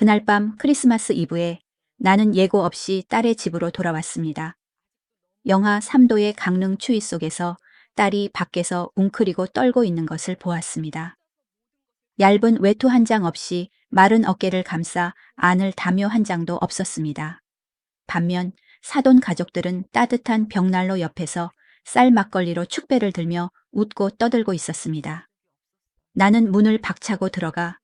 그날 밤 크리스마스 이브에 나는 예고 없이 딸의 집으로 돌아왔습니다. 영하 3도의 강릉 추위 속에서 딸이 밖에서 웅크리고 떨고 있는 것을 보았습니다. 얇은 외투 한 장 없이 마른 어깨를 감싸 안을 담요 한 장도 없었습니다. 반면 사돈 가족들은 따뜻한 벽난로 옆에서 쌀 막걸리로 축배를 들며 웃고 떠들고 있었습니다. 나는 문을 박차고 들어가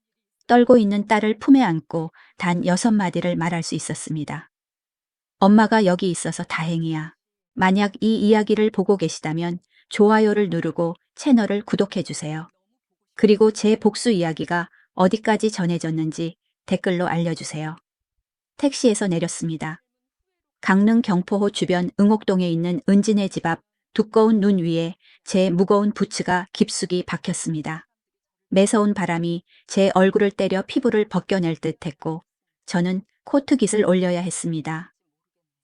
떨고 있는 딸을 품에 안고 단 6마디를 말할 수 있었습니다. 엄마가 여기 있어서 다행이야. 만약 이 이야기를 보고 계시다면 좋아요를 누르고 채널을 구독해 주세요. 그리고 제 복수 이야기가 어디까지 전해졌는지 댓글로 알려주세요. 택시에서 내렸습니다. 강릉 경포호 주변 응옥동에 있는 은진의 집 앞 두꺼운 눈 위에 제 무거운 부츠가 깊숙이 박혔습니다. 매서운 바람이 제 얼굴을 때려 피부를 벗겨낼 듯 했고 저는 코트깃을 올려야 했습니다.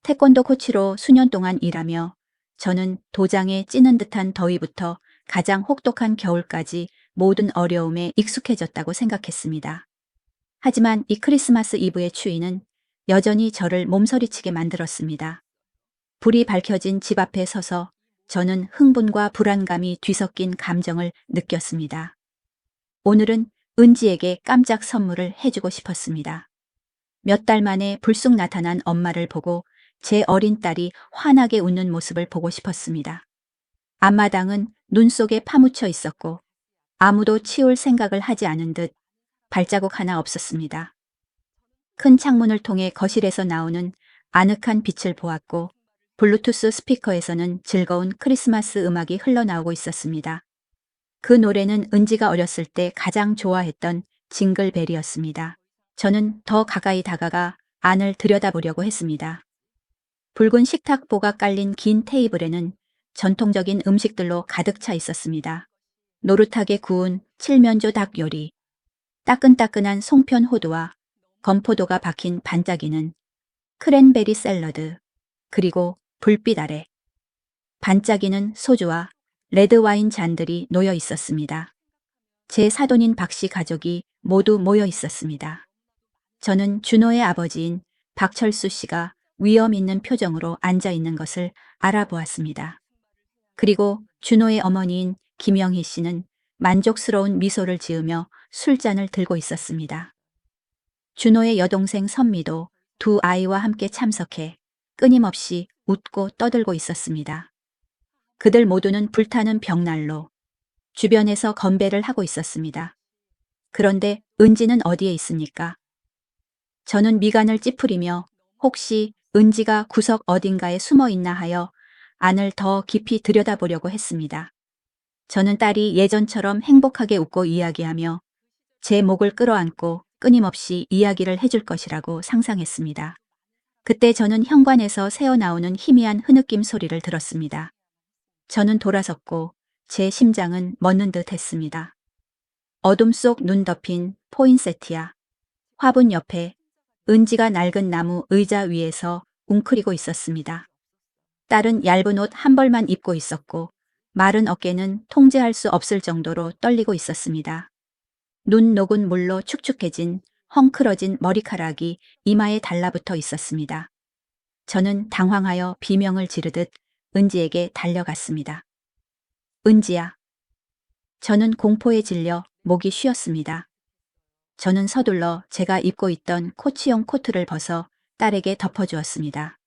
태권도 코치로 수년 동안 일하며 저는 도장에 찌는 듯한 더위부터 가장 혹독한 겨울까지 모든 어려움에 익숙해졌다고 생각했습니다. 하지만 이 크리스마스 이브의 추위는 여전히 저를 몸서리치게 만들었습니다. 불이 밝혀진 집 앞에 서서 저는 흥분과 불안감이 뒤섞인 감정을 느꼈습니다. 오늘은 은지에게 깜짝 선물을 해주고 싶었습니다. 몇 달 만에 불쑥 나타난 엄마를 보고 제 어린 딸이 환하게 웃는 모습을 보고 싶었습니다. 앞마당은 눈 속에 파묻혀 있었고 아무도 치울 생각을 하지 않은 듯 발자국 하나 없었습니다. 큰 창문을 통해 거실에서 나오는 아늑한 빛을 보았고 블루투스 스피커에서는 즐거운 크리스마스 음악이 흘러나오고 있었습니다. 그 노래는 은지가 어렸을 때 가장 좋아했던 징글벨이었습니다. 저는 더 가까이 다가가 안을 들여다보려고 했습니다. 붉은 식탁보가 깔린 긴 테이블에는 전통적인 음식들로 가득 차 있었습니다. 노릇하게 구운 칠면조 닭 요리, 따끈따끈한 송편 호두와 건포도가 박힌 반짝이는 크랜베리 샐러드, 그리고 불빛 아래 반짝이는 소주와 레드와인 잔들이 놓여 있었습니다. 제 사돈인 박씨 가족이 모두 모여 있었습니다. 저는 준호의 아버지인 박철수 씨가 위험 있는 표정으로 앉아 있는 것을 알아보았습니다. 그리고 준호의 어머니인 김영희 씨는 만족스러운 미소를 지으며 술잔을 들고 있었습니다. 준호의 여동생 선미도 두 아이와 함께 참석해 끊임없이 웃고 떠들고 있었습니다. 그들 모두는 불타는 벽난로, 주변에서 건배를 하고 있었습니다. 그런데 은지는 어디에 있습니까? 저는 미간을 찌푸리며 혹시 은지가 구석 어딘가에 숨어 있나 하여 안을 더 깊이 들여다보려고 했습니다. 저는 딸이 예전처럼 행복하게 웃고 이야기하며 제 목을 끌어안고 끊임없이 이야기를 해줄 것이라고 상상했습니다. 그때 저는 현관에서 새어나오는 희미한 흐느낌 소리를 들었습니다. 저는 돌아섰고 제 심장은 멎는 듯 했습니다. 어둠 속 눈 덮인 포인세티아, 화분 옆에 은지가 낡은 나무 의자 위에서 웅크리고 있었습니다. 딸은 얇은 옷 한 벌만 입고 있었고 마른 어깨는 통제할 수 없을 정도로 떨리고 있었습니다. 눈 녹은 물로 축축해진 헝클어진 머리카락이 이마에 달라붙어 있었습니다. 저는 당황하여 비명을 지르듯 은지에게 달려갔습니다. 은지야. 저는 공포에 질려 목이 쉬었습니다. 저는 서둘러 제가 입고 있던 코치용 코트를 벗어 딸에게 덮어주었습니다.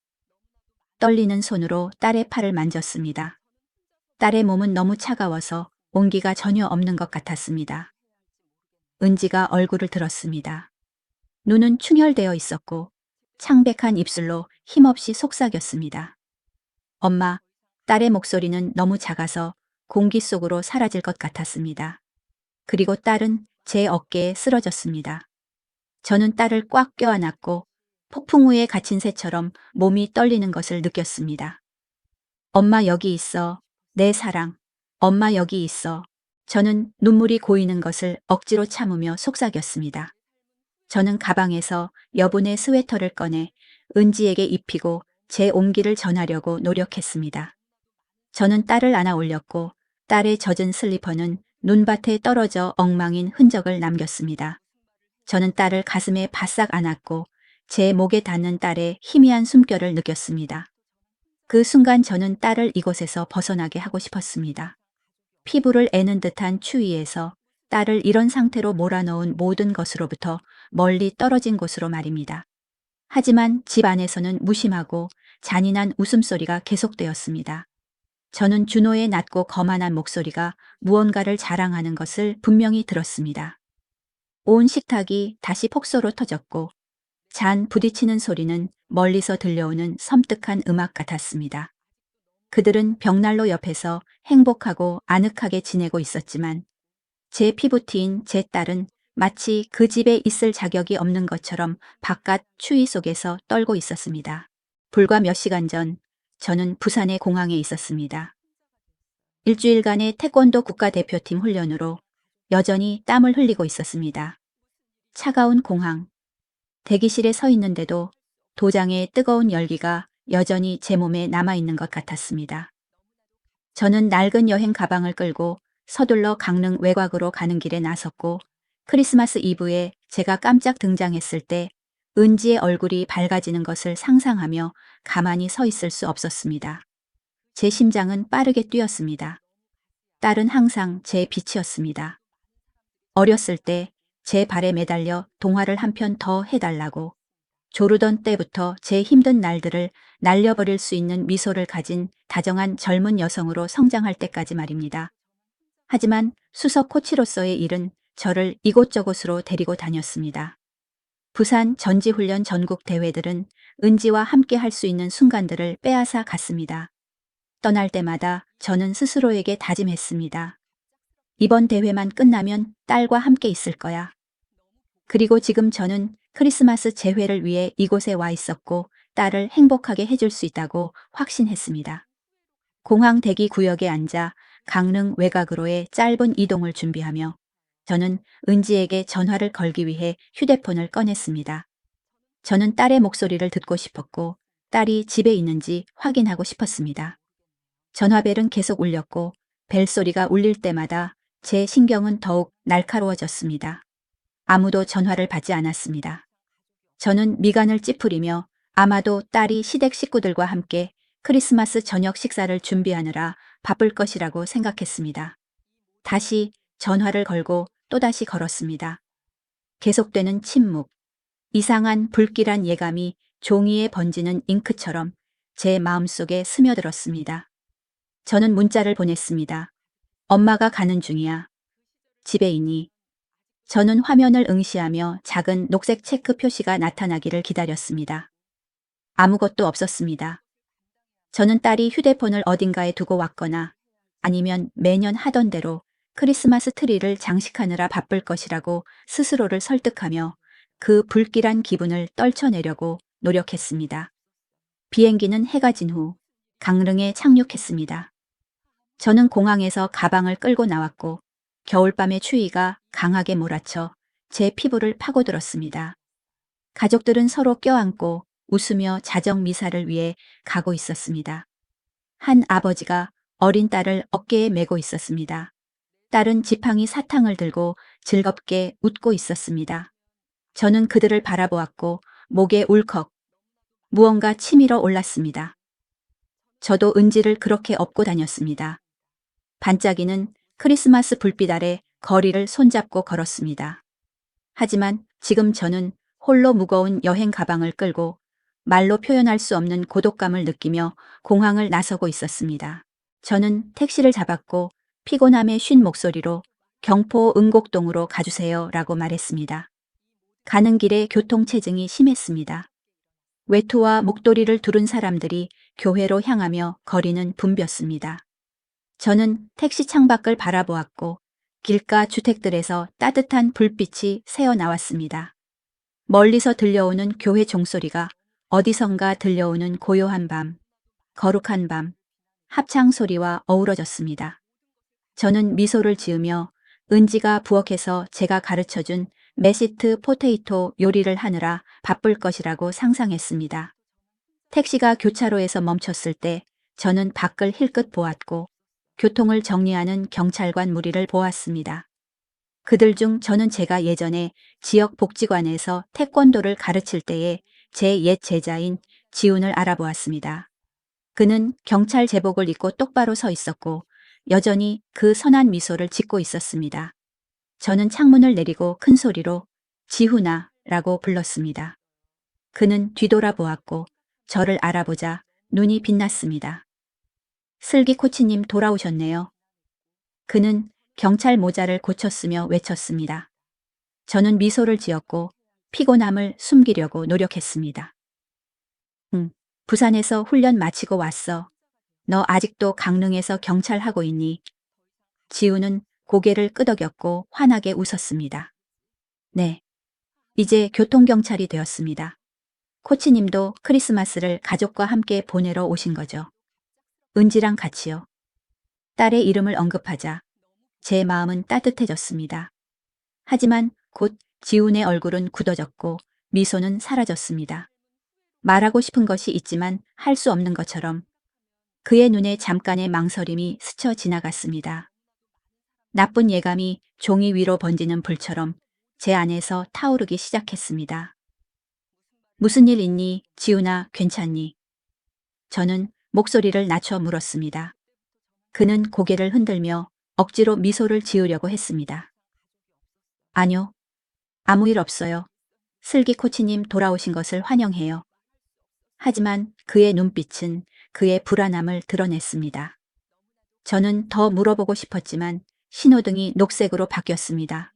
떨리는 손으로 딸의 팔을 만졌습니다. 딸의 몸은 너무 차가워서 온기가 전혀 없는 것 같았습니다. 은지가 얼굴을 들었습니다. 눈은 충혈되어 있었고 창백한 입술로 힘없이 속삭였습니다. 엄마, 딸의 목소리는 너무 작아서 공기 속으로 사라질 것 같았습니다. 그리고 딸은 제 어깨에 쓰러졌습니다. 저는 딸을 꽉 껴안았고 폭풍 우에 갇힌 새처럼 몸이 떨리는 것을 느꼈습니다. 엄마 여기 있어. 내 사랑. 엄마 여기 있어. 저는 눈물이 고이는 것을 억지로 참으며 속삭였습니다. 저는 가방에서 여분의 스웨터를 꺼내 은지에게 입히고 제 온기를 전하려고 노력했습니다. 저는 딸을 안아 올렸고 딸의 젖은 슬리퍼는 눈밭에 떨어져 엉망인 흔적을 남겼습니다. 저는 딸을 가슴에 바싹 안았고 제 목에 닿는 딸의 희미한 숨결을 느꼈습니다. 그 순간 저는 딸을 이곳에서 벗어나게 하고 싶었습니다. 피부를 애는 듯한 추위에서 딸을 이런 상태로 몰아넣은 모든 것으로부터 멀리 떨어진 곳으로 말입니다. 하지만 집 안에서는 무심하고 잔인한 웃음소리가 계속되었습니다. 저는 준호의 낮고 거만한 목소리가 무언가를 자랑하는 것을 분명히 들었습니다. 온 식탁이 다시 폭소로 터졌고 잔 부딪히는 소리는 멀리서 들려오는 섬뜩한 음악 같았습니다. 그들은 벽난로 옆에서 행복하고 아늑하게 지내고 있었지만 제 피부티인 제 딸은 마치 그 집에 있을 자격이 없는 것처럼 바깥 추위 속에서 떨고 있었습니다. 불과 몇 시간 전 저는 부산의 공항에 있었습니다. 일주일간의 태권도 국가대표팀 훈련으로 여전히 땀을 흘리고 있었습니다. 차가운 공항, 대기실에 서 있는데도 도장의 뜨거운 열기가 여전히 제 몸에 남아있는 것 같았습니다. 저는 낡은 여행 가방을 끌고 서둘러 강릉 외곽으로 가는 길에 나섰고 크리스마스 이브에 제가 깜짝 등장했을 때 은지의 얼굴이 밝아지는 것을 상상하며 가만히 서 있을 수 없었습니다. 제 심장은 빠르게 뛰었습니다. 딸은 항상 제 빛이었습니다. 어렸을 때 제 발에 매달려 동화를 한 편 더 해달라고 조르던 때부터 제 힘든 날들을 날려버릴 수 있는 미소를 가진 다정한 젊은 여성으로 성장할 때까지 말입니다. 하지만 수석 코치로서의 일은 저를 이곳저곳으로 데리고 다녔습니다. 부산 전지훈련 전국 대회들은 은지와 함께 할 수 있는 순간들을 빼앗아 갔습니다. 떠날 때마다 저는 스스로에게 다짐했습니다. 이번 대회만 끝나면 딸과 함께 있을 거야. 그리고 지금 저는 크리스마스 재회를 위해 이곳에 와 있었고 딸을 행복하게 해줄 수 있다고 확신했습니다. 공항 대기 구역에 앉아 강릉 외곽으로의 짧은 이동을 준비하며 저는 은지에게 전화를 걸기 위해 휴대폰을 꺼냈습니다. 저는 딸의 목소리를 듣고 싶었고 딸이 집에 있는지 확인하고 싶었습니다. 전화벨은 계속 울렸고 벨소리가 울릴 때마다 제 신경은 더욱 날카로워졌습니다. 아무도 전화를 받지 않았습니다. 저는 미간을 찌푸리며 아마도 딸이 시댁 식구들과 함께 크리스마스 저녁 식사를 준비하느라 바쁠 것이라고 생각했습니다. 다시 전화를 걸고 또다시 걸었습니다. 계속되는 침묵, 이상한 불길한 예감이 종이에 번지는 잉크처럼 제 마음속에 스며들었습니다. 저는 문자를 보냈습니다. 엄마가 가는 중이야. 집에 있니? 저는 화면을 응시하며 작은 녹색 체크 표시가 나타나기를 기다렸습니다. 아무것도 없었습니다. 저는 딸이 휴대폰을 어딘가에 두고 왔거나 아니면 매년 하던 대로 크리스마스 트리를 장식하느라 바쁠 것이라고 스스로를 설득하며 그 불길한 기분을 떨쳐내려고 노력했습니다. 비행기는 해가 진 후 강릉에 착륙했습니다. 저는 공항에서 가방을 끌고 나왔고 겨울밤의 추위가 강하게 몰아쳐 제 피부를 파고들었습니다. 가족들은 서로 껴안고 웃으며 자정 미사를 위해 가고 있었습니다. 한 아버지가 어린 딸을 어깨에 메고 있었습니다. 딸은 지팡이 사탕을 들고 즐겁게 웃고 있었습니다. 저는 그들을 바라보았고 목에 울컥 무언가 치밀어 올랐습니다. 저도 은지를 그렇게 업고 다녔습니다. 반짝이는 크리스마스 불빛 아래 거리를 손잡고 걸었습니다. 하지만 지금 저는 홀로 무거운 여행 가방을 끌고 말로 표현할 수 없는 고독감을 느끼며 공항을 나서고 있었습니다. 저는 택시를 잡았고 피곤함에 쉰 목소리로 경포 응곡동으로 가주세요 라고 말했습니다. 가는 길에 교통체증이 심했습니다. 외투와 목도리를 두른 사람들이 교회로 향하며 거리는 붐볐습니다. 저는 택시 창밖을 바라보았고 길가 주택들에서 따뜻한 불빛이 새어나왔습니다. 멀리서 들려오는 교회 종소리가 어디선가 들려오는 고요한 밤, 거룩한 밤, 합창 소리와 어우러졌습니다. 저는 미소를 지으며 은지가 부엌에서 제가 가르쳐준 메시트 포테이토 요리를 하느라 바쁠 것이라고 상상했습니다. 택시가 교차로에서 멈췄을 때 저는 밖을 힐끗 보았고 교통을 정리하는 경찰관 무리를 보았습니다. 그들 중 저는 제가 예전에 지역 복지관에서 태권도를 가르칠 때에 제 옛 제자인 지훈을 알아보았습니다. 그는 경찰 제복을 입고 똑바로 서 있었고 여전히 그 선한 미소를 짓고 있었습니다. 저는 창문을 내리고 큰 소리로 지훈아 라고 불렀습니다. 그는 뒤돌아보았고 저를 알아보자 눈이 빛났습니다. 슬기 코치님 돌아오셨네요. 그는 경찰 모자를 고쳤으며 외쳤습니다. 저는 미소를 지었고 피곤함을 숨기려고 노력했습니다. 응, 부산에서 훈련 마치고 왔어. 너 아직도 강릉에서 경찰하고 있니? 지우는 고개를 끄덕였고 환하게 웃었습니다. 네, 이제 교통경찰이 되었습니다. 코치님도 크리스마스를 가족과 함께 보내러 오신 거죠. 은지랑 같이요. 딸의 이름을 언급하자 제 마음은 따뜻해졌습니다. 하지만 곧 지훈의 얼굴은 굳어졌고 미소는 사라졌습니다. 말하고 싶은 것이 있지만 할 수 없는 것처럼 그의 눈에 잠깐의 망설임이 스쳐 지나갔습니다. 나쁜 예감이 종이 위로 번지는 불처럼 제 안에서 타오르기 시작했습니다. 무슨 일 있니, 지훈아, 괜찮니? 저는 목소리를 낮춰 물었습니다. 그는 고개를 흔들며 억지로 미소를 지으려고 했습니다. 아니요, 아무 일 없어요. 슬기 코치님 돌아오신 것을 환영해요. 하지만 그의 눈빛은 그의 불안함을 드러냈습니다. 저는 더 물어보고 싶었지만 신호등이 녹색으로 바뀌었습니다.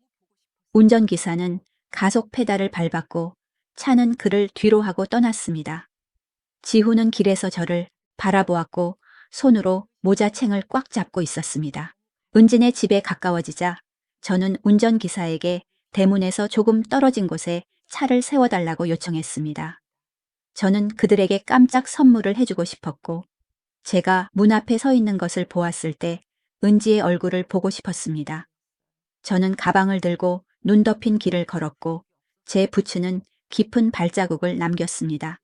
운전기사는 가속 페달을 밟았고 차는 그를 뒤로 하고 떠났습니다. 지훈은 길에서 저를 바라보았고 손으로 모자챙을 꽉 잡고 있었습니다. 은진의 집에 가까워지자 저는 운전기사에게 대문에서 조금 떨어진 곳에 차를 세워달라고 요청했습니다. 저는 그들에게 깜짝 선물을 해주고 싶었고 제가 문 앞에 서 있는 것을 보았을 때 은지의 얼굴을 보고 싶었습니다. 저는 가방을 들고 눈 덮인 길을 걸었고 제 부츠는 깊은 발자국을 남겼습니다.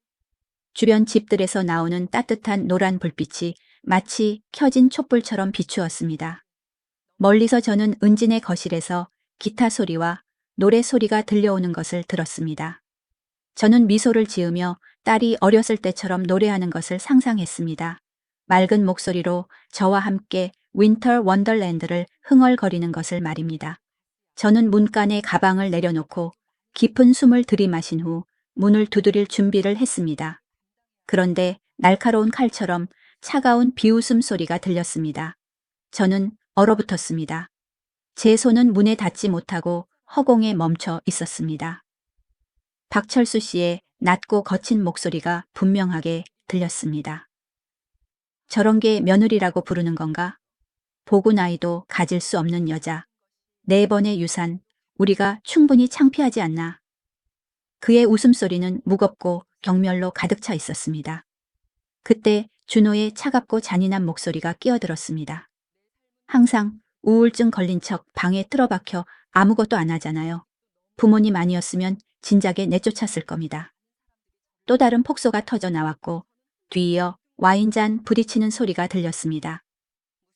주변 집들에서 나오는 따뜻한 노란 불빛이 마치 켜진 촛불처럼 비추었습니다. 멀리서 저는 은진의 거실에서 기타 소리와 노래 소리가 들려오는 것을 들었습니다. 저는 미소를 지으며 딸이 어렸을 때처럼 노래하는 것을 상상했습니다. 맑은 목소리로 저와 함께 윈터 원더랜드를 흥얼거리는 것을 말입니다. 저는 문간에 가방을 내려놓고 깊은 숨을 들이마신 후 문을 두드릴 준비를 했습니다. 그런데 날카로운 칼처럼 차가운 비웃음 소리가 들렸습니다. 저는 얼어붙었습니다. 제 손은 문에 닿지 못하고 허공에 멈춰 있었습니다. 박철수 씨의 낮고 거친 목소리가 분명하게 들렸습니다. 저런 게 며느리라고 부르는 건가? 보고 나이도 가질 수 없는 여자. 4번의 유산, 우리가 충분히 창피하지 않나. 그의 웃음소리는 무겁고 경멸로 가득 차 있었습니다. 그때 준호의 차갑고 잔인한 목소리가 끼어들었습니다. 항상 우울증 걸린 척 방에 틀어박혀 아무것도 안 하잖아요. 부모님 아니었으면 진작에 내쫓았을 겁니다. 또 다른 폭소가 터져 나왔고 뒤이어 와인잔 부딪히는 소리가 들렸습니다.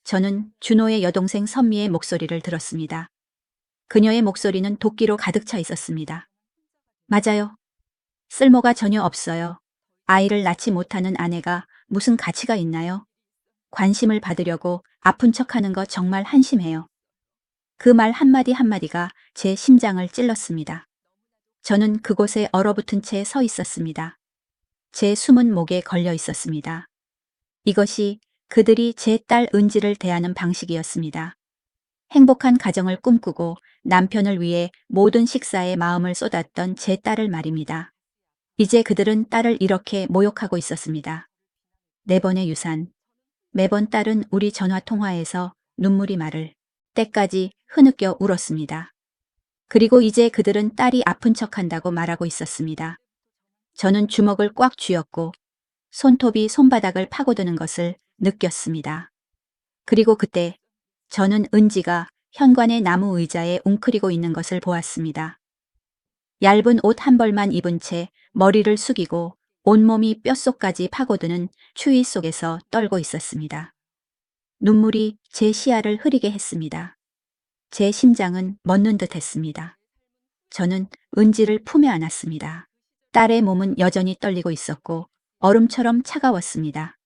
저는 준호의 여동생 선미의 목소리를 들었습니다. 그녀의 목소리는 도끼로 가득 차 있었습니다. 맞아요. 쓸모가 전혀 없어요. 아이를 낳지 못하는 아내가 무슨 가치가 있나요? 관심을 받으려고 아픈 척하는 거 정말 한심해요. 그 말 한마디 한마디가 제 심장을 찔렀습니다. 저는 그곳에 얼어붙은 채 서 있었습니다. 제 숨은 목에 걸려 있었습니다. 이것이 그들이 제 딸 은지를 대하는 방식이었습니다. 행복한 가정을 꿈꾸고 남편을 위해 모든 식사에 마음을 쏟았던 제 딸을 말입니다. 이제 그들은 딸을 이렇게 모욕하고 있었습니다. 4번의 유산. 매번 딸은 우리 전화 통화에서 눈물이 마를 때까지 흐느껴 울었습니다. 그리고 이제 그들은 딸이 아픈 척한다고 말하고 있었습니다. 저는 주먹을 꽉 쥐었고 손톱이 손바닥을 파고드는 것을 느꼈습니다. 그리고 그때 저는 은지가 현관의 나무 의자에 웅크리고 있는 것을 보았습니다. 얇은 옷 한 벌만 입은 채 머리를 숙이고 온몸이 뼛속까지 파고드는 추위 속에서 떨고 있었습니다. 눈물이 제 시야를 흐리게 했습니다. 제 심장은 멎는 듯 했습니다. 저는 은지를 품에 안았습니다. 딸의 몸은 여전히 떨리고 있었고 얼음처럼 차가웠습니다.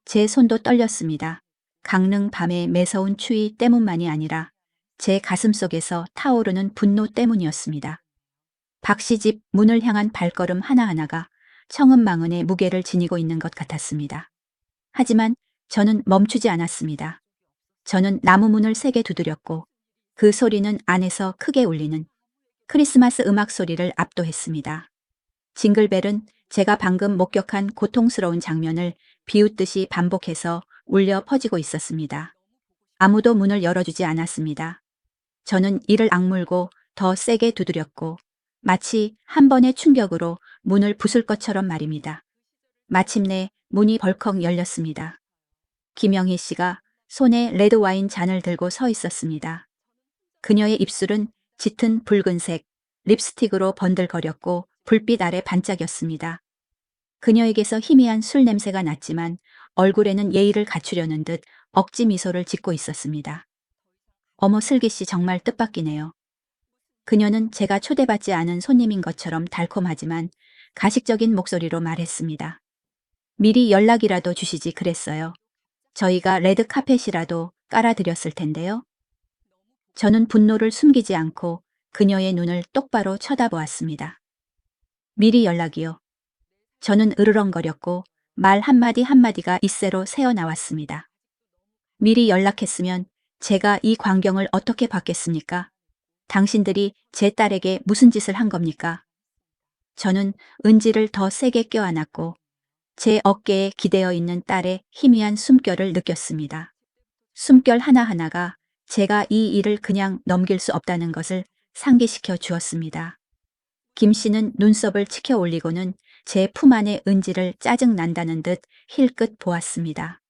제 손도 떨렸습니다. 강릉 밤의 매서운 추위 때문만이 아니라 제 가슴 속에서 타오르는 분노 때문이었습니다. 박씨집 문을 향한 발걸음 하나하나가 청은망은의 무게를 지니고 있는 것 같았습니다. 하지만 저는 멈추지 않았습니다. 저는 나무 문을 세게 두드렸고 그 소리는 안에서 크게 울리는 크리스마스 음악 소리를 압도했습니다. 징글벨은 제가 방금 목격한 고통스러운 장면을 비웃듯이 반복해서 울려 퍼지고 있었습니다. 아무도 문을 열어주지 않았습니다. 저는 이를 악물고 더 세게 두드렸고 마치 한 번의 충격으로 문을 부술 것처럼 말입니다. 마침내 문이 벌컥 열렸습니다. 김영희 씨가 손에 레드와인 잔을 들고 서 있었습니다. 그녀의 입술은 짙은 붉은색 립스틱으로 번들거렸고 불빛 아래 반짝였습니다. 그녀에게서 희미한 술 냄새가 났지만 얼굴에는 예의를 갖추려는 듯 억지 미소를 짓고 있었습니다. 어머 슬기 씨 정말 뜻밖이네요. 그녀는 제가 초대받지 않은 손님인 것처럼 달콤하지만 가식적인 목소리로 말했습니다. 미리 연락이라도 주시지 그랬어요. 저희가 레드카펫이라도 깔아드렸을 텐데요. 저는 분노를 숨기지 않고 그녀의 눈을 똑바로 쳐다보았습니다. 미리 연락이요. 저는 으르렁거렸고 말 한마디 한마디가 입새로 새어나왔습니다. 미리 연락했으면 제가 이 광경을 어떻게 봤겠습니까? 당신들이 제 딸에게 무슨 짓을 한 겁니까? 저는 은지를 더 세게 껴안았고 제 어깨에 기대어 있는 딸의 희미한 숨결을 느꼈습니다. 숨결 하나하나가 제가 이 일을 그냥 넘길 수 없다는 것을 상기시켜 주었습니다. 김 씨는 눈썹을 치켜 올리고는 제 품 안의 은지를 짜증난다는 듯 힐끗 보았습니다.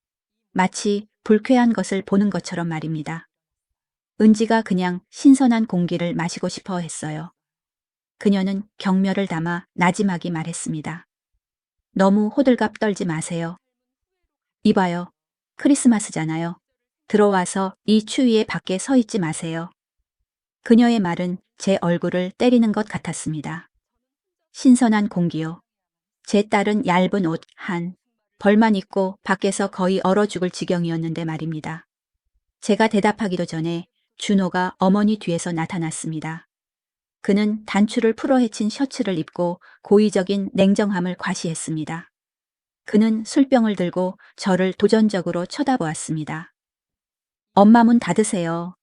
마치 불쾌한 것을 보는 것처럼 말입니다. 은지가 그냥 신선한 공기를 마시고 싶어 했어요. 그녀는 경멸을 담아 나지막이 말했습니다. 너무 호들갑 떨지 마세요. 이봐요. 크리스마스잖아요. 들어와서 이 추위에 밖에 서 있지 마세요. 그녀의 말은 제 얼굴을 때리는 것 같았습니다. 신선한 공기요. 제 딸은 얇은 옷 한 벌만 입고 밖에서 거의 얼어 죽을 지경이었는데 말입니다. 제가 대답하기도 전에 준호가 어머니 뒤에서 나타났습니다. 그는 단추를 풀어헤친 셔츠를 입고 고의적인 냉정함을 과시했습니다. 그는 술병을 들고 저를 도전적으로 쳐다보았습니다. 엄마 문 닫으세요.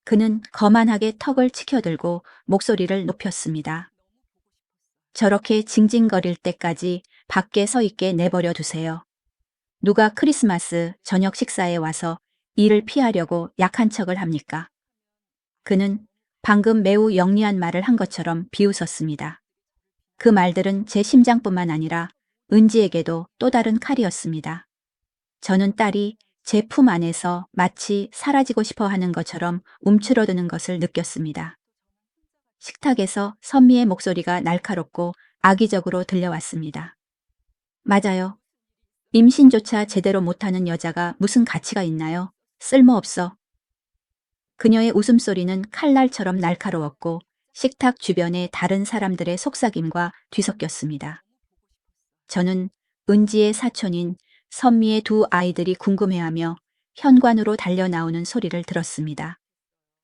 그는 거만하게 턱을 치켜들고 목소리를 높였습니다. 저렇게 징징거릴 때까지 밖에 서 있게 내버려 두세요. 누가 크리스마스 저녁 식사에 와서 이를 피하려고 약한 척을 합니까? 그는 방금 매우 영리한 말을 한 것처럼 비웃었습니다. 그 말들은 제 심장뿐만 아니라 은지에게도 또 다른 칼이었습니다. 저는 딸이 제 품 안에서 마치 사라지고 싶어 하는 것처럼 움츠러드는 것을 느꼈습니다. 식탁에서 선미의 목소리가 날카롭고 악의적으로 들려왔습니다. 맞아요. 임신조차 제대로 못하는 여자가 무슨 가치가 있나요? 쓸모없어. 그녀의 웃음소리는 칼날처럼 날카로웠고 식탁 주변의 다른 사람들의 속삭임과 뒤섞였습니다. 저는 은지의 사촌인 선미의 두 아이들이 궁금해하며 현관으로 달려나오는 소리를 들었습니다.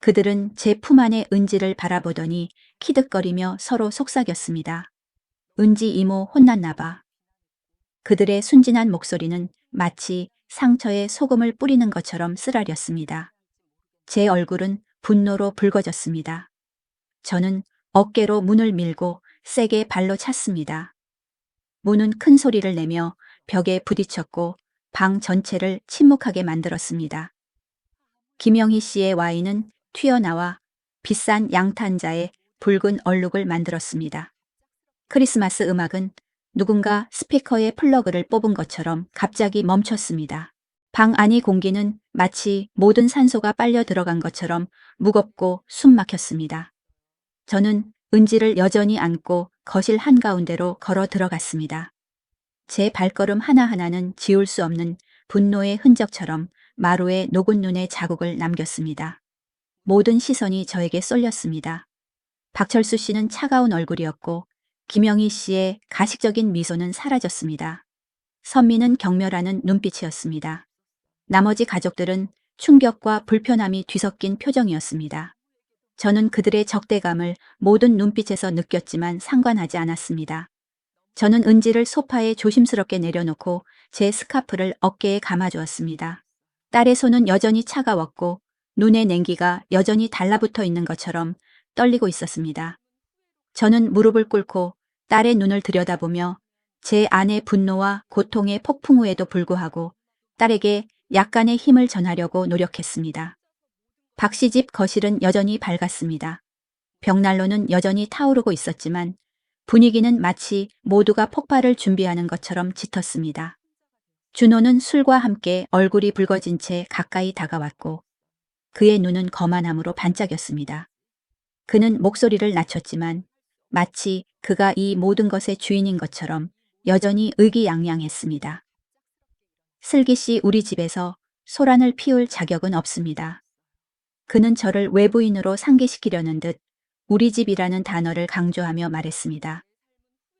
그들은 제 품 안의 은지를 바라보더니 키득거리며 서로 속삭였습니다. 은지 이모 혼났나 봐. 그들의 순진한 목소리는 마치 상처에 소금을 뿌리는 것처럼 쓰라렸습니다. 제 얼굴은 분노로 붉어졌습니다. 저는 어깨로 문을 밀고 세게 발로 찼습니다. 문은 큰 소리를 내며 벽에 부딪혔고 방 전체를 침묵하게 만들었습니다. 김영희 씨의 와인은 튀어나와 비싼 양탄자에 붉은 얼룩을 만들었습니다. 크리스마스 음악은 누군가 스피커에 플러그를 뽑은 것처럼 갑자기 멈췄습니다. 방 안의 공기는 마치 모든 산소가 빨려 들어간 것처럼 무겁고 숨 막혔습니다. 저는 은지를 여전히 안고 거실 한가운데로 걸어 들어갔습니다. 제 발걸음 하나하나는 지울 수 없는 분노의 흔적처럼 마루에 녹은 눈의 자국을 남겼습니다. 모든 시선이 저에게 쏠렸습니다. 박철수 씨는 차가운 얼굴이었고 김영희 씨의 가식적인 미소는 사라졌습니다. 선미는 경멸하는 눈빛이었습니다. 나머지 가족들은 충격과 불편함이 뒤섞인 표정이었습니다. 저는 그들의 적대감을 모든 눈빛에서 느꼈지만 상관하지 않았습니다. 저는 은지를 소파에 조심스럽게 내려놓고 제 스카프를 어깨에 감아주었습니다. 딸의 손은 여전히 차가웠고 눈의 냉기가 여전히 달라붙어 있는 것처럼 떨리고 있었습니다. 저는 무릎을 꿇고 딸의 눈을 들여다보며 제 안의 분노와 고통의 폭풍 후에도 불구하고 딸에게 약간의 힘을 전하려고 노력했습니다. 박 씨 집 거실은 여전히 밝았습니다. 벽난로는 여전히 타오르고 있었지만 분위기는 마치 모두가 폭발을 준비하는 것처럼 짙었습니다. 준호는 술과 함께 얼굴이 붉어진 채 가까이 다가왔고 그의 눈은 거만함으로 반짝였습니다. 그는 목소리를 낮췄지만 마치 그가 이 모든 것의 주인인 것처럼 여전히 의기양양했습니다. 슬기 씨, 우리 집에서 소란을 피울 자격은 없습니다. 그는 저를 외부인으로 상기시키려는 듯 우리 집이라는 단어를 강조하며 말했습니다.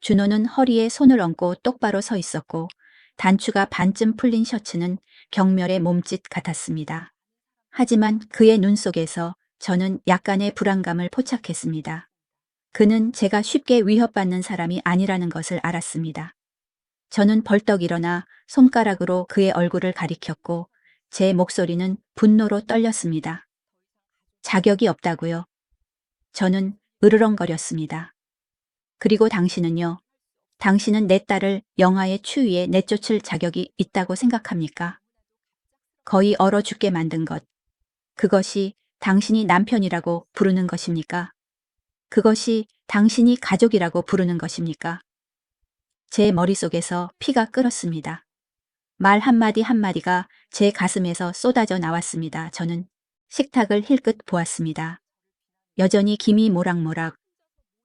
준호는 허리에 손을 얹고 똑바로 서 있었고 단추가 반쯤 풀린 셔츠는 경멸의 몸짓 같았습니다. 하지만 그의 눈 속에서 저는 약간의 불안감을 포착했습니다. 그는 제가 쉽게 위협받는 사람이 아니라는 것을 알았습니다. 저는 벌떡 일어나 손가락으로 그의 얼굴을 가리켰고 제 목소리는 분노로 떨렸습니다. 자격이 없다고요? 저는 으르렁거렸습니다. 그리고 당신은요? 당신은 내 딸을 영하의 추위에 내쫓을 자격이 있다고 생각합니까? 거의 얼어 죽게 만든 것. 그것이 당신이 남편이라고 부르는 것입니까? 그것이 당신이 가족이라고 부르는 것입니까? 제 머릿속에서 피가 끓었습니다. 말 한마디 한마디가 제 가슴에서 쏟아져 나왔습니다. 저는 식탁을 힐끗 보았습니다. 여전히 김이 모락모락.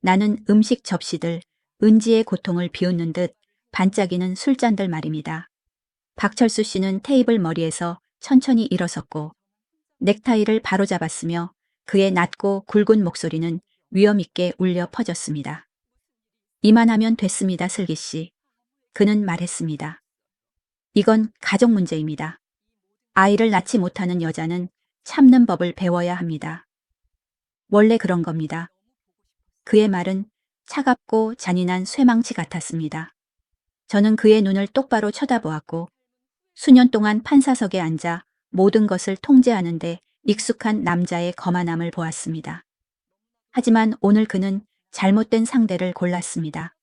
나는 음식 접시들, 은지의 고통을 비웃는 듯 반짝이는 술잔들 말입니다. 박철수 씨는 테이블 머리에서 천천히 일어섰고 넥타이를 바로잡았으며 그의 낮고 굵은 목소리는 위엄있게 울려 퍼졌습니다. 이만하면 됐습니다, 슬기 씨. 그는 말했습니다. 이건 가족 문제입니다. 아이를 낳지 못하는 여자는 참는 법을 배워야 합니다. 원래 그런 겁니다. 그의 말은 차갑고 잔인한 쇠망치 같았습니다. 저는 그의 눈을 똑바로 쳐다보았고 수년 동안 판사석에 앉아 모든 것을 통제하는데 익숙한 남자의 거만함을 보았습니다. 하지만 오늘 그는 잘못된 상대를 골랐습니다.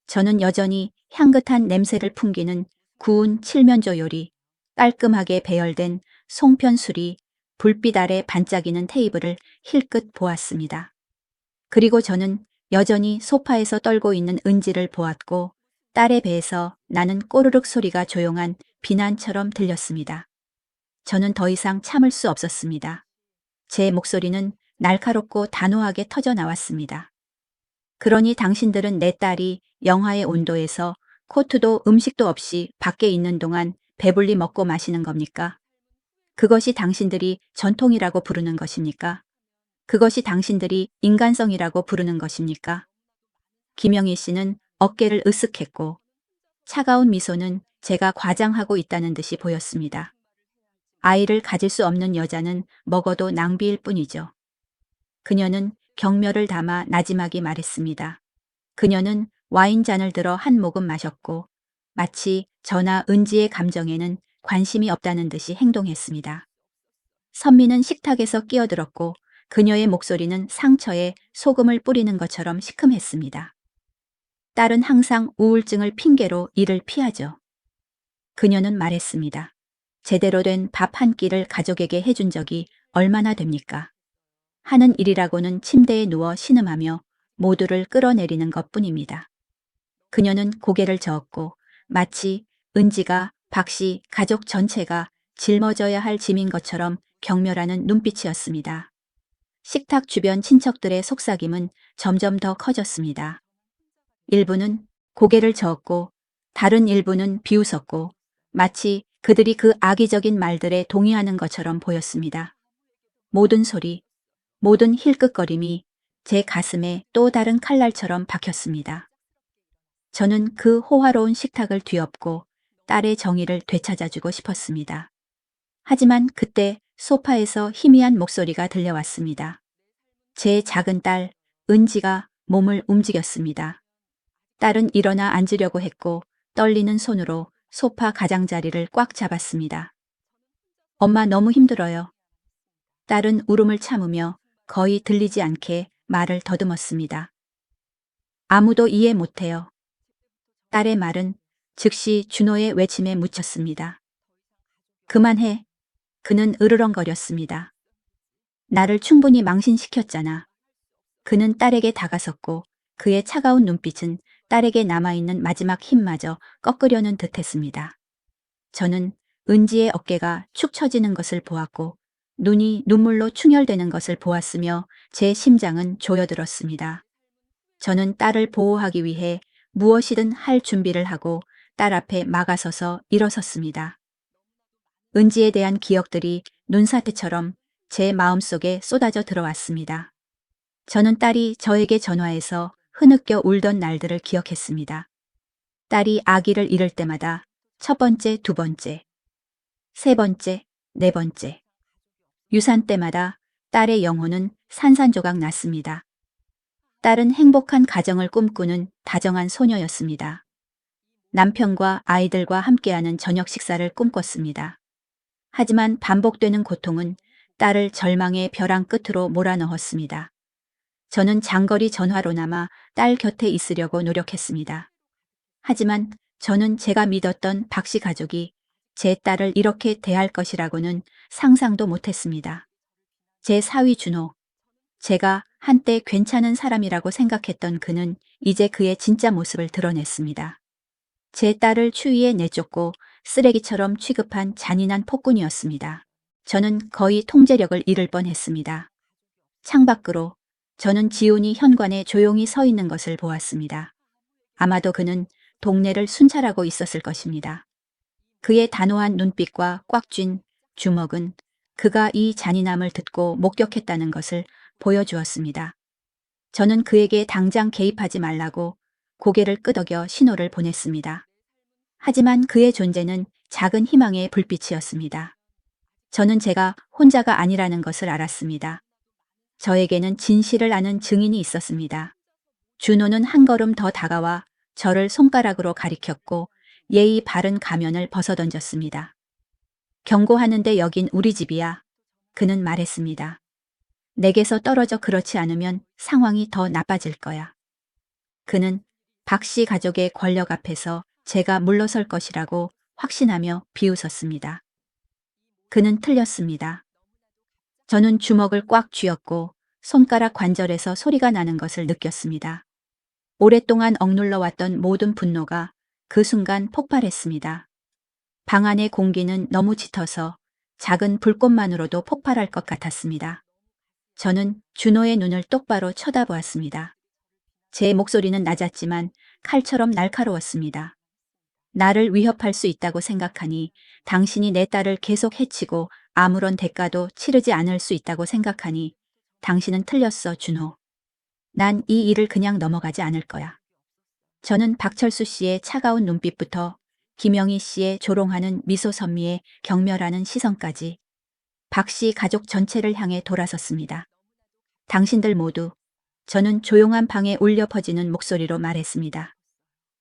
저는 여전히 향긋한 냄새를 풍기는 구운 칠면조 요리, 깔끔하게 배열된 송편술이 불빛 아래 반짝이는 테이블을 힐끗 보았습니다. 그리고 저는 여전히 소파에서 떨고 있는 은지를 보았고 딸의 배에서 나는 꼬르륵 소리가 조용한 비난처럼 들렸습니다. 저는 더 이상 참을 수 없었습니다. 제 목소리는 날카롭고 단호하게 터져 나왔습니다. 그러니 당신들은 내 딸이 영하의 온도에서 코트도 음식도 없이 밖에 있는 동안 배불리 먹고 마시는 겁니까? 그것이 당신들이 전통이라고 부르는 것입니까? 그것이 당신들이 인간성이라고 부르는 것입니까? 김영희 씨는 어깨를 으쓱했고 차가운 미소는 제가 과장하고 있다는 듯이 보였습니다. 아이를 가질 수 없는 여자는 먹어도 낭비일 뿐이죠. 그녀는 경멸을 담아 나지막이 말했습니다. 그녀는 와인잔을 들어 한 모금 마셨고 마치 저나 은지의 감정에는 관심이 없다는 듯이 행동했습니다. 선미는 식탁에서 끼어들었고 그녀의 목소리는 상처에 소금을 뿌리는 것처럼 시큼했습니다. 딸은 항상 우울증을 핑계로 일을 피하죠. 그녀는 말했습니다. 제대로 된 밥 한 끼를 가족에게 해준 적이 얼마나 됩니까? 하는 일이라고는 침대에 누워 신음하며 모두를 끌어내리는 것뿐입니다. 그녀는 고개를 저었고 마치 은지가 박씨 가족 전체가 짊어져야 할 짐인 것처럼 경멸하는 눈빛이었습니다. 식탁 주변 친척들의 속삭임은 점점 더 커졌습니다. 일부는 고개를 저었고 다른 일부는 비웃었고 마치 그들이 그 악의적인 말들에 동의하는 것처럼 보였습니다. 모든 소리, 모든 힐끗거림이 제 가슴에 또 다른 칼날처럼 박혔습니다. 저는 그 호화로운 식탁을 뒤엎고 딸의 정의를 되찾아주고 싶었습니다. 하지만 그때 소파에서 희미한 목소리가 들려왔습니다. 제 작은 딸, 은지가 몸을 움직였습니다. 딸은 일어나 앉으려고 했고 떨리는 손으로 소파 가장자리를 꽉 잡았습니다. 엄마 너무 힘들어요. 딸은 울음을 참으며 거의 들리지 않게 말을 더듬었습니다. 아무도 이해 못해요. 딸의 말은 즉시 준호의 외침에 묻혔습니다. 그만해. 그는 으르렁거렸습니다. 나를 충분히 망신시켰잖아. 그는 딸에게 다가섰고 그의 차가운 눈빛은 딸에게 남아있는 마지막 힘마저 꺾으려는 듯했습니다. 저는 은지의 어깨가 축 처지는 것을 보았고 눈이 눈물로 충혈되는 것을 보았으며 제 심장은 조여들었습니다. 저는 딸을 보호하기 위해 무엇이든 할 준비를 하고 딸 앞에 막아서서 일어섰습니다. 은지에 대한 기억들이 눈사태처럼 제 마음속에 쏟아져 들어왔습니다. 저는 딸이 저에게 전화해서 흐느껴 울던 날들을 기억했습니다. 딸이 아기를 잃을 때마다 첫 번째, 두 번째, 세 번째, 네 번째. 유산 때마다 딸의 영혼은 산산조각 났습니다. 딸은 행복한 가정을 꿈꾸는 다정한 소녀였습니다. 남편과 아이들과 함께하는 저녁 식사를 꿈꿨습니다. 하지만 반복되는 고통은 딸을 절망의 벼랑 끝으로 몰아넣었습니다. 저는 장거리 전화로나마 딸 곁에 있으려고 노력했습니다. 하지만 저는 제가 믿었던 박씨 가족이 제 딸을 이렇게 대할 것이라고는 상상도 못했습니다. 제 사위 준호, 제가 한때 괜찮은 사람이라고 생각했던 그는 이제 그의 진짜 모습을 드러냈습니다. 제 딸을 추위에 내쫓고 쓰레기처럼 취급한 잔인한 폭군이었습니다. 저는 거의 통제력을 잃을 뻔했습니다. 창밖으로 저는 지훈이 현관에 조용히 서 있는 것을 보았습니다. 아마도 그는 동네를 순찰하고 있었을 것입니다. 그의 단호한 눈빛과 꽉 쥔 주먹은 그가 이 잔인함을 듣고 목격했다는 것을 보여주었습니다. 저는 그에게 당장 개입하지 말라고 고개를 끄덕여 신호를 보냈습니다. 하지만 그의 존재는 작은 희망의 불빛이었습니다. 저는 제가 혼자가 아니라는 것을 알았습니다. 저에게는 진실을 아는 증인이 있었습니다. 준호는 한 걸음 더 다가와 저를 손가락으로 가리켰고 예의 바른 가면을 벗어던졌습니다. 경고하는데 여긴 우리 집이야. 그는 말했습니다. 내게서 떨어져 그렇지 않으면 상황이 더 나빠질 거야. 그는 박씨 가족의 권력 앞에서 제가 물러설 것이라고 확신하며 비웃었습니다. 그는 틀렸습니다. 저는 주먹을 꽉 쥐었고 손가락 관절에서 소리가 나는 것을 느꼈습니다. 오랫동안 억눌러 왔던 모든 분노가 그 순간 폭발했습니다. 방 안의 공기는 너무 짙어서 작은 불꽃만으로도 폭발할 것 같았습니다. 저는 준호의 눈을 똑바로 쳐다보았습니다. 제 목소리는 낮았지만 칼처럼 날카로웠습니다. 나를 위협할 수 있다고 생각하니 당신이 내 딸을 계속 해치고 아무런 대가도 치르지 않을 수 있다고 생각하니 당신은 틀렸어, 준호. 난 이 일을 그냥 넘어가지 않을 거야. 저는 박철수 씨의 차가운 눈빛부터 김영희 씨의 조롱하는 미소 선미에 경멸하는 시선까지 박씨 가족 전체를 향해 돌아섰습니다. 당신들 모두, 저는 조용한 방에 울려 퍼지는 목소리로 말했습니다.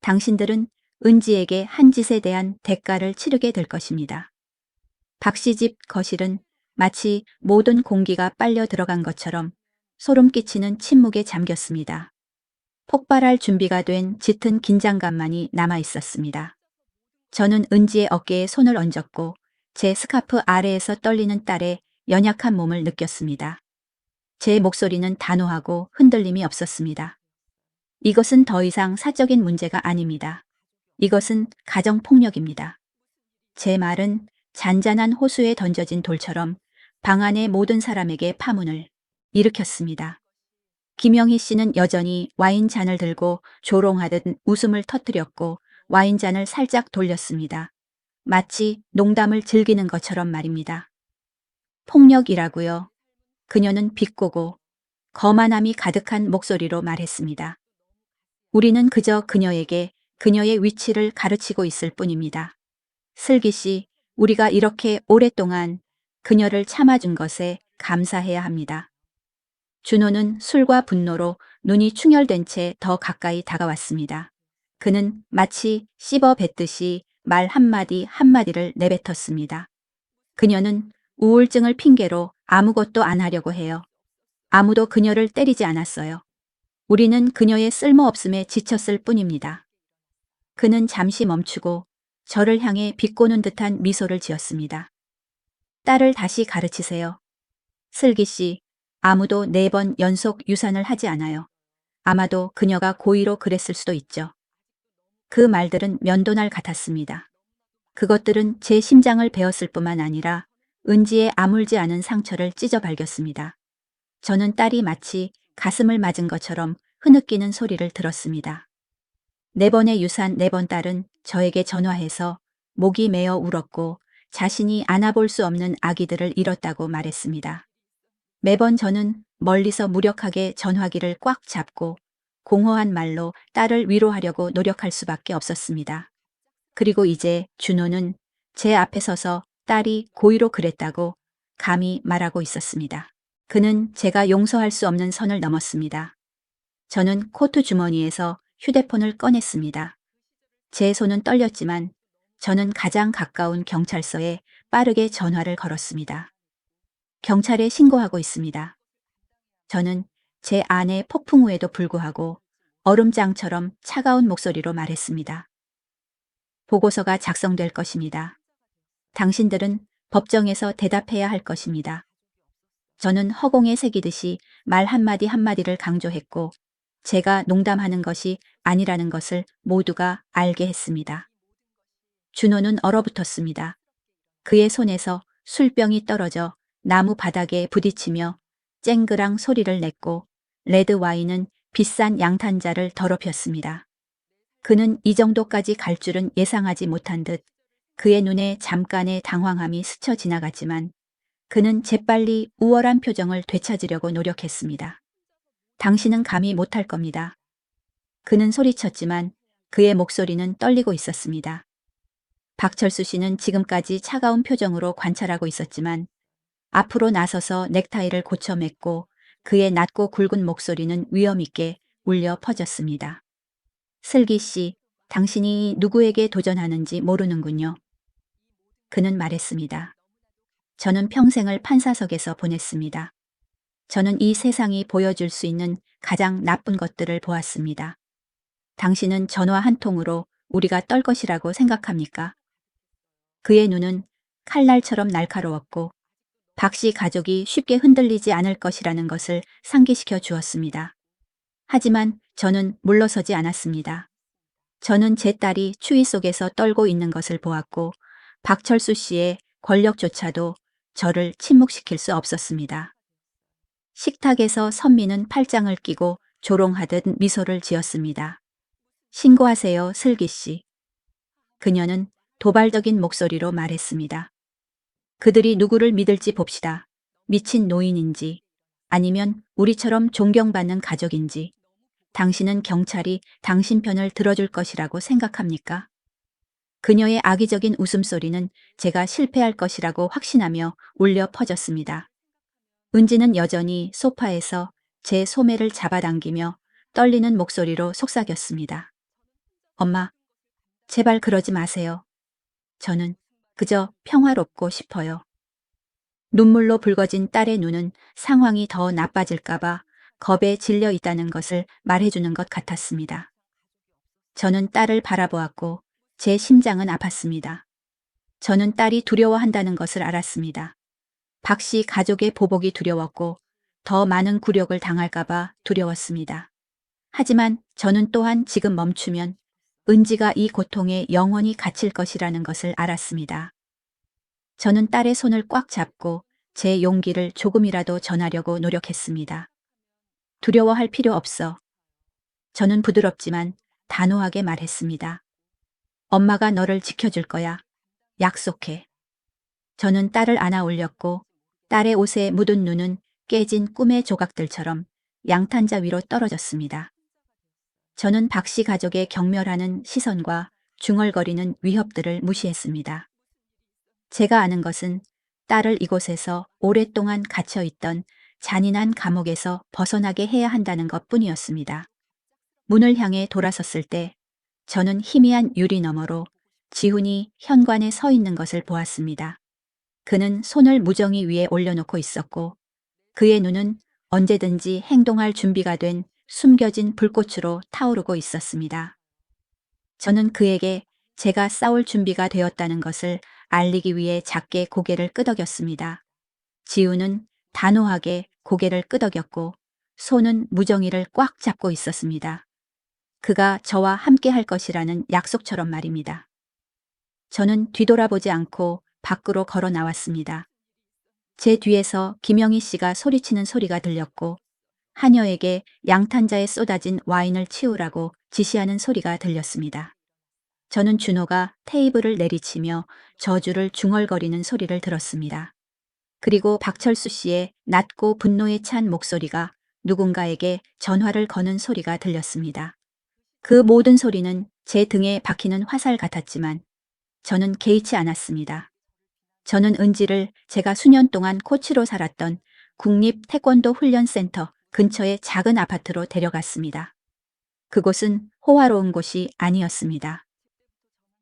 당신들은 은지에게 한 짓에 대한 대가를 치르게 될 것입니다. 박씨 집 거실은 마치 모든 공기가 빨려 들어간 것처럼 소름 끼치는 침묵에 잠겼습니다. 폭발할 준비가 된 짙은 긴장감만이 남아 있었습니다. 저는 은지의 어깨에 손을 얹었고 제 스카프 아래에서 떨리는 딸의 연약한 몸을 느꼈습니다. 제 목소리는 단호하고 흔들림이 없었습니다. 이것은 더 이상 사적인 문제가 아닙니다. 이것은 가정폭력입니다. 제 말은 잔잔한 호수에 던져진 돌처럼 방 안의 모든 사람에게 파문을 일으켰습니다. 김영희 씨는 여전히 와인잔을 들고 조롱하듯 웃음을 터뜨렸고 와인잔을 살짝 돌렸습니다. 마치 농담을 즐기는 것처럼 말입니다. 폭력이라고요. 그녀는 비꼬고 거만함이 가득한 목소리로 말했습니다. 우리는 그저 그녀에게 그녀의 위치를 가르치고 있을 뿐입니다. 슬기 씨, 우리가 이렇게 오랫동안 그녀를 참아준 것에 감사해야 합니다. 준호는 술과 분노로 눈이 충혈된 채 더 가까이 다가왔습니다. 그는 마치 씹어 뱉듯이 말 한마디 한마디를 내뱉었습니다. 그녀는 우울증을 핑계로 아무것도 안 하려고 해요. 아무도 그녀를 때리지 않았어요. 우리는 그녀의 쓸모없음에 지쳤을 뿐입니다. 그는 잠시 멈추고 저를 향해 비꼬는 듯한 미소를 지었습니다. 딸을 다시 가르치세요. 슬기 씨, 아무도 4번 연속 유산을 하지 않아요. 아마도 그녀가 고의로 그랬을 수도 있죠. 그 말들은 면도날 같았습니다. 그것들은 제 심장을 베었을 뿐만 아니라 은지의 아물지 않은 상처를 찢어 발겼습니다. 저는 딸이 마치 가슴을 맞은 것처럼 흐느끼는 소리를 들었습니다. 4번의 유산 4번 딸은 저에게 전화해서 목이 메어 울었고 자신이 안아볼 수 없는 아기들을 잃었다고 말했습니다. 매번 저는 멀리서 무력하게 전화기를 꽉 잡고 공허한 말로 딸을 위로하려고 노력할 수밖에 없었습니다. 그리고 이제 준호는 제 앞에 서서 딸이 고의로 그랬다고 감히 말하고 있었습니다. 그는 제가 용서할 수 없는 선을 넘었습니다. 저는 코트 주머니에서 휴대폰을 꺼냈습니다. 제 손은 떨렸지만 저는 가장 가까운 경찰서에 빠르게 전화를 걸었습니다. 경찰에 신고하고 있습니다. 저는 제 아내 폭풍 후에도 불구하고 얼음장처럼 차가운 목소리로 말했습니다. 보고서가 작성될 것입니다. 당신들은 법정에서 대답해야 할 것입니다. 저는 허공에 새기듯이 말 한마디 한마디를 강조했고 제가 농담하는 것이 아니라는 것을 모두가 알게 했습니다. 준호는 얼어붙었습니다. 그의 손에서 술병이 떨어져 나무 바닥에 부딪히며 쨍그랑 소리를 냈고 레드 와인은 비싼 양탄자를 더럽혔습니다. 그는 이 정도까지 갈 줄은 예상하지 못한 듯 그의 눈에 잠깐의 당황함이 스쳐 지나갔지만 그는 재빨리 우월한 표정을 되찾으려고 노력했습니다. 당신은 감히 못할 겁니다. 그는 소리쳤지만 그의 목소리는 떨리고 있었습니다. 박철수 씨는 지금까지 차가운 표정으로 관찰하고 있었지만 앞으로 나서서 넥타이를 고쳐 맸고 그의 낮고 굵은 목소리는 위험 있게 울려 퍼졌습니다. 슬기 씨, 당신이 누구에게 도전하는지 모르는군요. 그는 말했습니다. 저는 평생을 판사석에서 보냈습니다. 저는 이 세상이 보여줄 수 있는 가장 나쁜 것들을 보았습니다. 당신은 전화 한 통으로 우리가 떨 것이라고 생각합니까? 그의 눈은 칼날처럼 날카로웠고 박 씨 가족이 쉽게 흔들리지 않을 것이라는 것을 상기시켜 주었습니다. 하지만 저는 물러서지 않았습니다. 저는 제 딸이 추위 속에서 떨고 있는 것을 보았고 박철수 씨의 권력조차도 저를 침묵시킬 수 없었습니다. 식탁에서 선미는 팔짱을 끼고 조롱하듯 미소를 지었습니다. 신고하세요, 슬기 씨. 그녀는 도발적인 목소리로 말했습니다. 그들이 누구를 믿을지 봅시다. 미친 노인인지 아니면 우리처럼 존경받는 가족인지 당신은 경찰이 당신 편을 들어줄 것이라고 생각합니까? 그녀의 악의적인 웃음소리는 제가 실패할 것이라고 확신하며 울려 퍼졌습니다. 은지는 여전히 소파에서 제 소매를 잡아당기며 떨리는 목소리로 속삭였습니다. 엄마, 제발 그러지 마세요. 저는 그저 평화롭고 싶어요. 눈물로 붉어진 딸의 눈은 상황이 더 나빠질까봐 겁에 질려 있다는 것을 말해주는 것 같았습니다. 저는 딸을 바라보았고 제 심장은 아팠습니다. 저는 딸이 두려워한다는 것을 알았습니다. 박 씨 가족의 보복이 두려웠고 더 많은 굴욕을 당할까봐 두려웠습니다. 하지만 저는 또한 지금 멈추면 은지가 이 고통에 영원히 갇힐 것이라는 것을 알았습니다. 저는 딸의 손을 꽉 잡고 제 용기를 조금이라도 전하려고 노력했습니다. 두려워할 필요 없어. 저는 부드럽지만 단호하게 말했습니다. 엄마가 너를 지켜줄 거야. 약속해. 저는 딸을 안아 올렸고 딸의 옷에 묻은 눈은 깨진 꿈의 조각들처럼 양탄자 위로 떨어졌습니다. 저는 박 씨 가족의 경멸하는 시선과 중얼거리는 위협들을 무시했습니다. 제가 아는 것은 딸을 이곳에서 오랫동안 갇혀 있던 잔인한 감옥에서 벗어나게 해야 한다는 것 뿐이었습니다. 문을 향해 돌아섰을 때 저는 희미한 유리 너머로 지훈이 현관에 서 있는 것을 보았습니다. 그는 손을 무정이 위에 올려놓고 있었고 그의 눈은 언제든지 행동할 준비가 된 숨겨진 불꽃으로 타오르고 있었습니다. 저는 그에게 제가 싸울 준비가 되었다는 것을 알리기 위해 작게 고개를 끄덕였습니다. 지우는 단호하게 고개를 끄덕였고 손은 무정이를 꽉 잡고 있었습니다. 그가 저와 함께 할 것이라는 약속처럼 말입니다. 저는 뒤돌아보지 않고 밖으로 걸어 나왔습니다. 제 뒤에서 김영희 씨가 소리치는 소리가 들렸고 하녀에게 양탄자에 쏟아진 와인을 치우라고 지시하는 소리가 들렸습니다. 저는 준호가 테이블을 내리치며 저주를 중얼거리는 소리를 들었습니다. 그리고 박철수 씨의 낮고 분노에 찬 목소리가 누군가에게 전화를 거는 소리가 들렸습니다. 그 모든 소리는 제 등에 박히는 화살 같았지만 저는 개의치 않았습니다. 저는 은지를 제가 수년 동안 코치로 살았던 국립 태권도 훈련센터 근처의 작은 아파트로 데려갔습니다. 그곳은 호화로운 곳이 아니었습니다.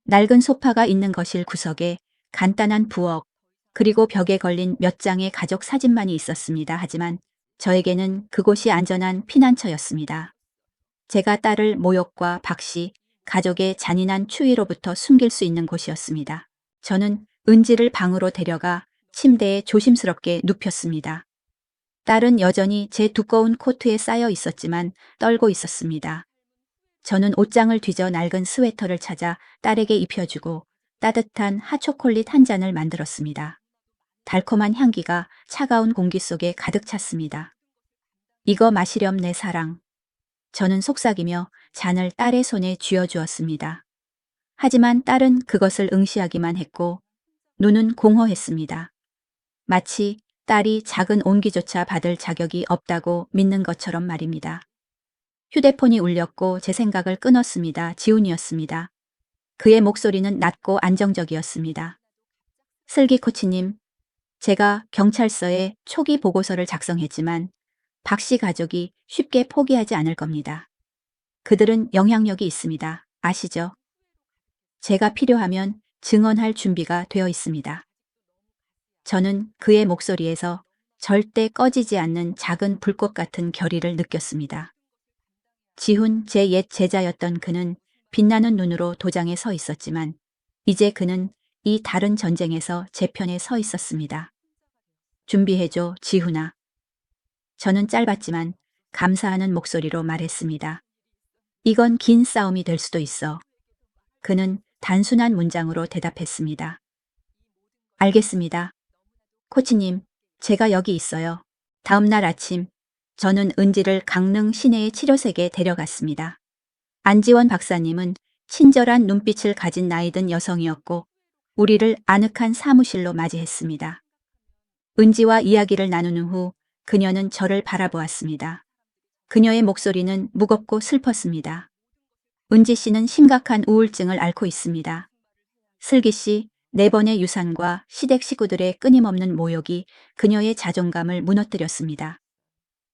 낡은 소파가 있는 거실 구석에 간단한 부엌, 그리고 벽에 걸린 몇 장의 가족 사진만이 있었습니다. 하지만 저에게는 그곳이 안전한 피난처였습니다. 제가 딸을 모욕과 박씨, 가족의 잔인한 추위로부터 숨길 수 있는 곳이었습니다. 저는 은지를 방으로 데려가 침대에 조심스럽게 눕혔습니다. 딸은 여전히 제 두꺼운 코트에 쌓여 있었지만 떨고 있었습니다. 저는 옷장을 뒤져 낡은 스웨터를 찾아 딸에게 입혀주고 따뜻한 핫초콜릿 한 잔을 만들었습니다. 달콤한 향기가 차가운 공기 속에 가득 찼습니다. 이거 마시렴 내 사랑. 저는 속삭이며 잔을 딸의 손에 쥐어주었습니다. 하지만 딸은 그것을 응시하기만 했고 눈은 공허했습니다. 마치 딸이 작은 온기조차 받을 자격이 없다고 믿는 것처럼 말입니다. 휴대폰이 울렸고 제 생각을 끊었습니다. 지훈이었습니다. 그의 목소리는 낮고 안정적이었습니다. 슬기 코치님, 제가 경찰서에 초기 보고서를 작성했지만 박 씨 가족이 쉽게 포기하지 않을 겁니다. 그들은 영향력이 있습니다. 아시죠? 제가 필요하면 증언할 준비가 되어 있습니다. 저는 그의 목소리에서 절대 꺼지지 않는 작은 불꽃 같은 결의를 느꼈습니다. 지훈, 제 옛 제자였던 그는 빛나는 눈으로 도장에 서 있었지만 이제 그는 이 다른 전쟁에서 제 편에 서 있었습니다. 준비해줘, 지훈아. 저는 짧았지만 감사하는 목소리로 말했습니다. 이건 긴 싸움이 될 수도 있어. 그는 단순한 문장으로 대답했습니다. 알겠습니다. 코치님, 제가 여기 있어요. 다음 날 아침, 저는 은지를 강릉 시내의 치료색에 데려갔습니다. 안지원 박사님은 친절한 눈빛을 가진 나이든 여성이었고 우리를 아늑한 사무실로 맞이했습니다. 은지와 이야기를 나누는 후 그녀는 저를 바라보았습니다. 그녀의 목소리는 무겁고 슬펐습니다. 은지 씨는 심각한 우울증을 앓고 있습니다. 슬기 씨, 4번의 유산과 시댁 식구들의 끊임없는 모욕이 그녀의 자존감을 무너뜨렸습니다.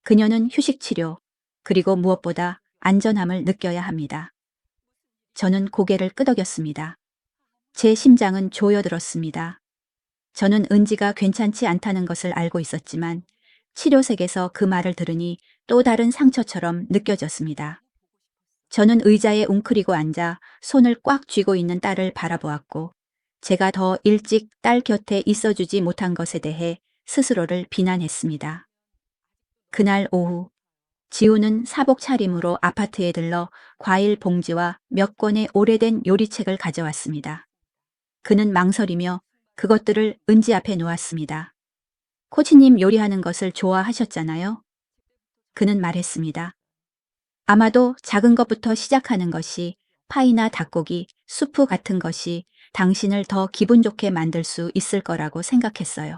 그녀는 휴식치료, 그리고 무엇보다 안전함을 느껴야 합니다. 저는 고개를 끄덕였습니다. 제 심장은 조여들었습니다. 저는 은지가 괜찮지 않다는 것을 알고 있었지만 치료색에서 그 말을 들으니 또 다른 상처처럼 느껴졌습니다. 저는 의자에 웅크리고 앉아 손을 꽉 쥐고 있는 딸을 바라보았고 제가 더 일찍 딸 곁에 있어주지 못한 것에 대해 스스로를 비난했습니다. 그날 오후 지우는 사복 차림으로 아파트에 들러 과일 봉지와 몇 권의 오래된 요리책을 가져왔습니다. 그는 망설이며 그것들을 은지 앞에 놓았습니다. 코치님 요리하는 것을 좋아하셨잖아요? 그는 말했습니다. 아마도 작은 것부터 시작하는 것이 파이나 닭고기, 수프 같은 것이 당신을 더 기분 좋게 만들 수 있을 거라고 생각했어요.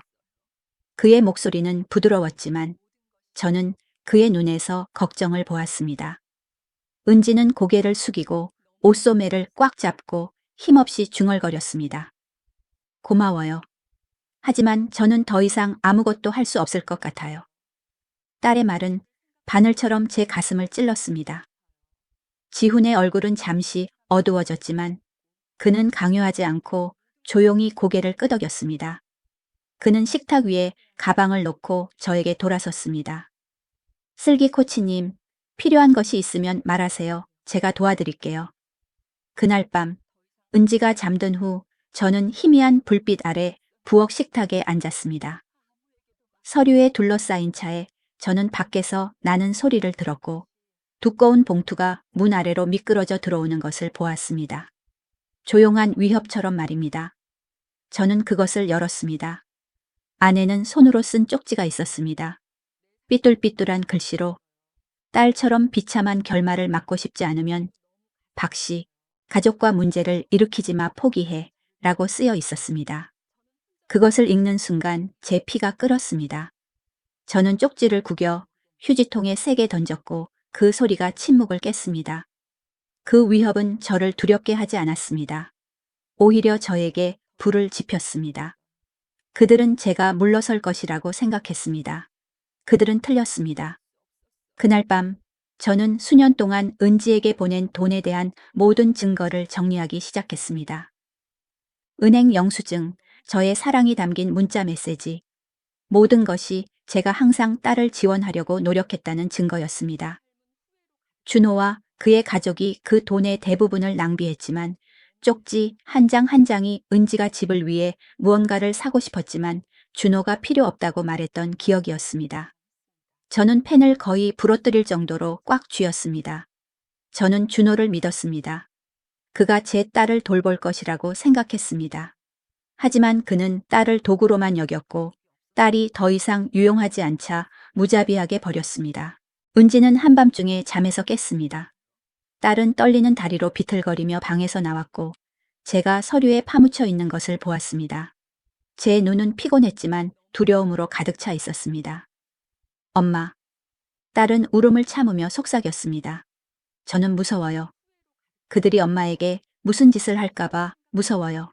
그의 목소리는 부드러웠지만 저는 그의 눈에서 걱정을 보았습니다. 은지는 고개를 숙이고 옷소매를 꽉 잡고 힘없이 중얼거렸습니다. 고마워요. 하지만 저는 더 이상 아무것도 할 수 없을 것 같아요. 딸의 말은 바늘처럼 제 가슴을 찔렀습니다. 지훈의 얼굴은 잠시 어두워졌지만 그는 강요하지 않고 조용히 고개를 끄덕였습니다. 그는 식탁 위에 가방을 놓고 저에게 돌아섰습니다. 슬기 코치님, 필요한 것이 있으면 말하세요. 제가 도와드릴게요. 그날 밤, 은지가 잠든 후 저는 희미한 불빛 아래 부엌 식탁에 앉았습니다. 서류에 둘러싸인 차에 저는 밖에서 나는 소리를 들었고 두꺼운 봉투가 문 아래로 미끄러져 들어오는 것을 보았습니다. 조용한 위협처럼 말입니다. 저는 그것을 열었습니다. 안에는 손으로 쓴 쪽지가 있었습니다. 삐뚤삐뚤한 글씨로 딸처럼 비참한 결말을 맞고 싶지 않으면 박씨, 가족과 문제를 일으키지 마 포기해 라고 쓰여 있었습니다. 그것을 읽는 순간 제 피가 끓었습니다. 저는 쪽지를 구겨 휴지통에 세게 던졌고 그 소리가 침묵을 깼습니다. 그 위협은 저를 두렵게 하지 않았습니다. 오히려 저에게 불을 지폈습니다. 그들은 제가 물러설 것이라고 생각했습니다. 그들은 틀렸습니다. 그날 밤 저는 수년 동안 은지에게 보낸 돈에 대한 모든 증거를 정리하기 시작했습니다. 은행 영수증, 저의 사랑이 담긴 문자 메시지, 모든 것이 제가 항상 딸을 지원하려고 노력했다는 증거였습니다. 준호와 그의 가족이 그 돈의 대부분을 낭비했지만 쪽지 한 장 한 장이 은지가 집을 위해 무언가를 사고 싶었지만 준호가 필요 없다고 말했던 기억이었습니다. 저는 펜을 거의 부러뜨릴 정도로 꽉 쥐었습니다. 저는 준호를 믿었습니다. 그가 제 딸을 돌볼 것이라고 생각했습니다. 하지만 그는 딸을 도구로만 여겼고 딸이 더 이상 유용하지 않자 무자비하게 버렸습니다. 은지는 한밤중에 잠에서 깼습니다. 딸은 떨리는 다리로 비틀거리며 방에서 나왔고 제가 서류에 파묻혀 있는 것을 보았습니다. 제 눈은 피곤했지만 두려움으로 가득 차 있었습니다. 엄마. 딸은 울음을 참으며 속삭였습니다. 저는 무서워요. 그들이 엄마에게 무슨 짓을 할까봐 무서워요.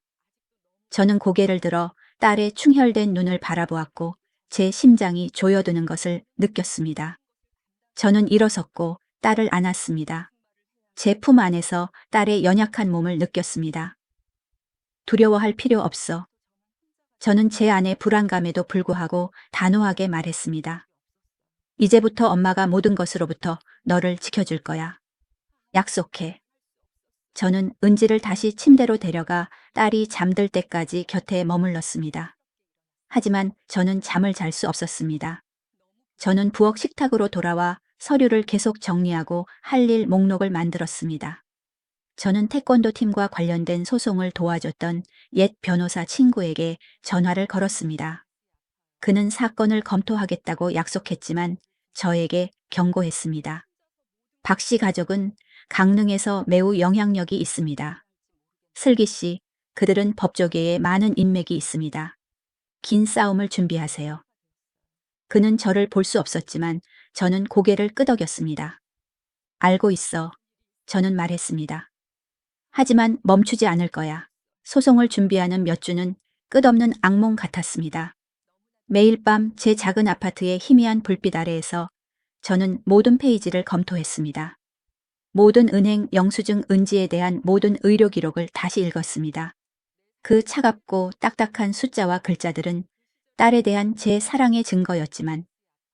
저는 고개를 들어 딸의 충혈된 눈을 바라보았고 제 심장이 조여드는 것을 느꼈습니다. 저는 일어섰고 딸을 안았습니다. 제 품 안에서 딸의 연약한 몸을 느꼈습니다. 두려워할 필요 없어. 저는 제 안의 불안감에도 불구하고 단호하게 말했습니다. 이제부터 엄마가 모든 것으로부터 너를 지켜줄 거야. 약속해. 저는 은지를 다시 침대로 데려가 딸이 잠들 때까지 곁에 머물렀습니다. 하지만 저는 잠을 잘 수 없었습니다. 저는 부엌 식탁으로 돌아와 서류를 계속 정리하고 할 일 목록을 만들었습니다. 저는 태권도 팀과 관련된 소송을 도와줬던 옛 변호사 친구에게 전화를 걸었습니다. 그는 사건을 검토하겠다고 약속했지만 저에게 경고했습니다. 박 씨 가족은 강릉에서 매우 영향력이 있습니다. 슬기 씨, 그들은 법조계에 많은 인맥이 있습니다. 긴 싸움을 준비하세요. 그는 저를 볼 수 없었지만 저는 고개를 끄덕였습니다. 알고 있어. 저는 말했습니다. 하지만 멈추지 않을 거야. 소송을 준비하는 몇 주는 끝없는 악몽 같았습니다. 매일 밤 제 작은 아파트의 희미한 불빛 아래에서 저는 모든 페이지를 검토했습니다. 모든 은행 영수증 은지에 대한 모든 의료 기록을 다시 읽었습니다. 그 차갑고 딱딱한 숫자와 글자들은 딸에 대한 제 사랑의 증거였지만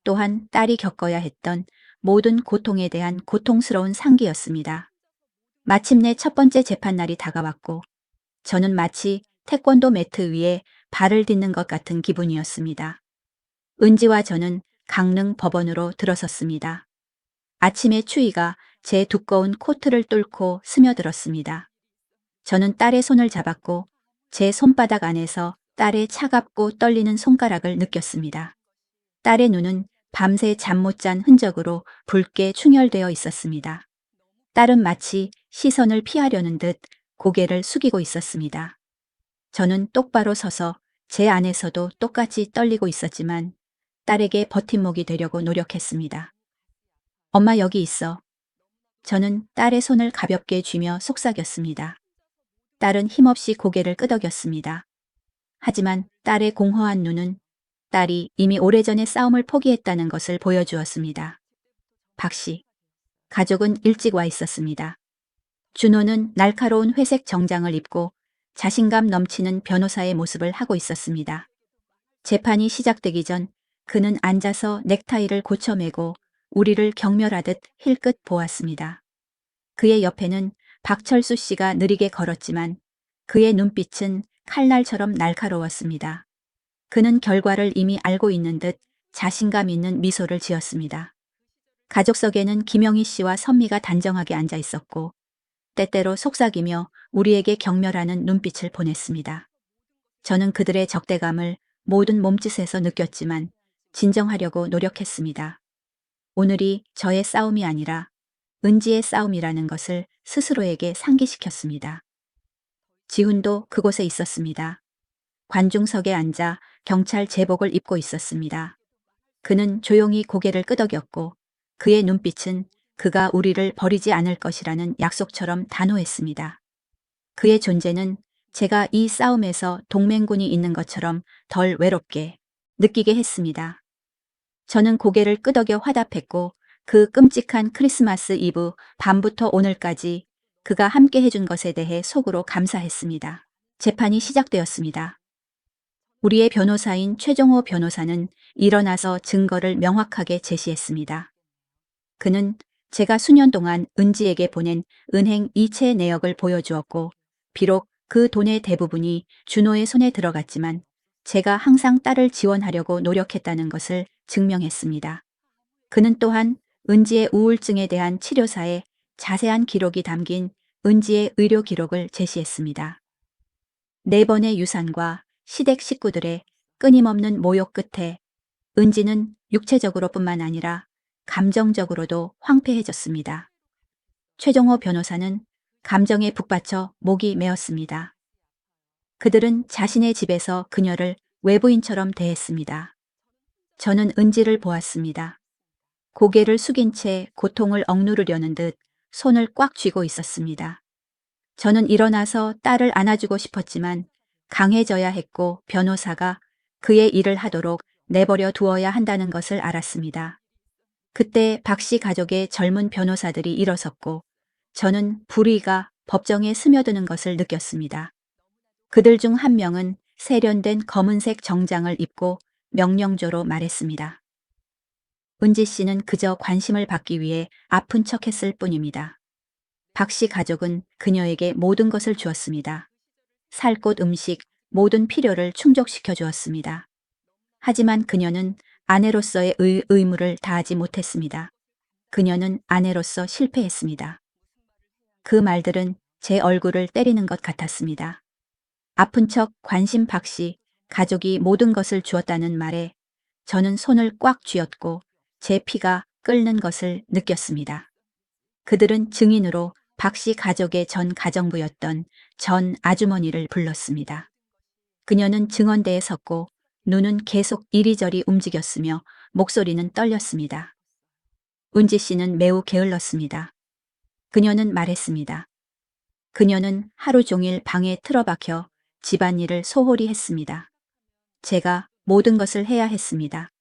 또한 딸이 겪어야 했던 모든 고통에 대한 고통스러운 상기였습니다. 마침내 첫 번째 재판날이 다가왔고 저는 마치 태권도 매트 위에 발을 딛는 것 같은 기분이었습니다. 은지와 저는 강릉 법원으로 들어섰습니다. 아침의 추위가 제 두꺼운 코트를 뚫고 스며들었습니다. 저는 딸의 손을 잡았고 제 손바닥 안에서 딸의 차갑고 떨리는 손가락을 느꼈습니다. 딸의 눈은 밤새 잠 못 잔 흔적으로 붉게 충혈되어 있었습니다. 딸은 마치 시선을 피하려는 듯 고개를 숙이고 있었습니다. 저는 똑바로 서서 제 안에서도 똑같이 떨리고 있었지만 딸에게 버팀목이 되려고 노력했습니다. 엄마 여기 있어. 저는 딸의 손을 가볍게 쥐며 속삭였습니다. 딸은 힘없이 고개를 끄덕였습니다. 하지만 딸의 공허한 눈은 딸이 이미 오래전에 싸움을 포기했다는 것을 보여주었습니다. 박씨. 가족은 일찍 와 있었습니다. 준호는 날카로운 회색 정장을 입고 자신감 넘치는 변호사의 모습을 하고 있었습니다. 재판이 시작되기 전 그는 앉아서 넥타이를 고쳐매고 우리를 경멸하듯 힐끗 보았습니다. 그의 옆에는 박철수 씨가 느리게 걸었지만 그의 눈빛은 칼날처럼 날카로웠습니다. 그는 결과를 이미 알고 있는 듯 자신감 있는 미소를 지었습니다. 가족석에는 김영희 씨와 선미가 단정하게 앉아 있었고 때때로 속삭이며 우리에게 경멸하는 눈빛을 보냈습니다. 저는 그들의 적대감을 모든 몸짓에서 느꼈지만 진정하려고 노력했습니다. 오늘이 저의 싸움이 아니라 은지의 싸움이라는 것을 스스로에게 상기시켰습니다. 지훈도 그곳에 있었습니다. 관중석에 앉아 경찰 제복을 입고 있었습니다. 그는 조용히 고개를 끄덕였고 그의 눈빛은 그가 우리를 버리지 않을 것이라는 약속처럼 단호했습니다. 그의 존재는 제가 이 싸움에서 동맹군이 있는 것처럼 덜 외롭게 느끼게 했습니다. 저는 고개를 끄덕여 화답했고 그 끔찍한 크리스마스 이브 밤부터 오늘까지 그가 함께 해준 것에 대해 속으로 감사했습니다. 재판이 시작되었습니다. 우리의 변호사인 최종호 변호사는 일어나서 증거를 명확하게 제시했습니다. 그는 제가 수년 동안 은지에게 보낸 은행 이체 내역을 보여주었고 비록 그 돈의 대부분이 준호의 손에 들어갔지만 제가 항상 딸을 지원하려고 노력했다는 것을 증명했습니다. 그는 또한 은지의 우울증에 대한 치료사의 자세한 기록이 담긴 은지의 의료 기록을 제시했습니다. 4번의 유산과 시댁 식구들의 끊임없는 모욕 끝에 은지는 육체적으로뿐만 아니라 감정적으로도 황폐해졌습니다. 최종호 변호사는 감정에 북받쳐 목이 메었습니다. 그들은 자신의 집에서 그녀를 외부인처럼 대했습니다. 저는 은지를 보았습니다. 고개를 숙인 채 고통을 억누르려는 듯 손을 꽉 쥐고 있었습니다. 저는 일어나서 딸을 안아주고 싶었지만 강해져야 했고 변호사가 그의 일을 하도록 내버려 두어야 한다는 것을 알았습니다. 그때 박씨 가족의 젊은 변호사들이 일어섰고 저는 불의가 법정에 스며드는 것을 느꼈습니다. 그들 중 한 명은 세련된 검은색 정장을 입고 명령조로 말했습니다. 은지 씨는 그저 관심을 받기 위해 아픈 척했을 뿐입니다. 박씨 가족은 그녀에게 모든 것을 주었습니다. 살 곳 음식, 모든 필요를 충족시켜 주었습니다. 하지만 그녀는 아내로서의 의무를 다하지 못했습니다. 그녀는 아내로서 실패했습니다. 그 말들은 제 얼굴을 때리는 것 같았습니다. 아픈 척 관심 박씨, 가족이 모든 것을 주었다는 말에 저는 손을 꽉 쥐었고 제 피가 끓는 것을 느꼈습니다. 그들은 증인으로 박씨 가족의 전 가정부였던 전 아주머니를 불렀습니다. 그녀는 증언대에 섰고 눈은 계속 이리저리 움직였으며 목소리는 떨렸습니다. 은지 씨는 매우 게을렀습니다. 그녀는 말했습니다. 그녀는 하루 종일 방에 틀어박혀 집안일을 소홀히 했습니다. 제가 모든 것을 해야 했습니다.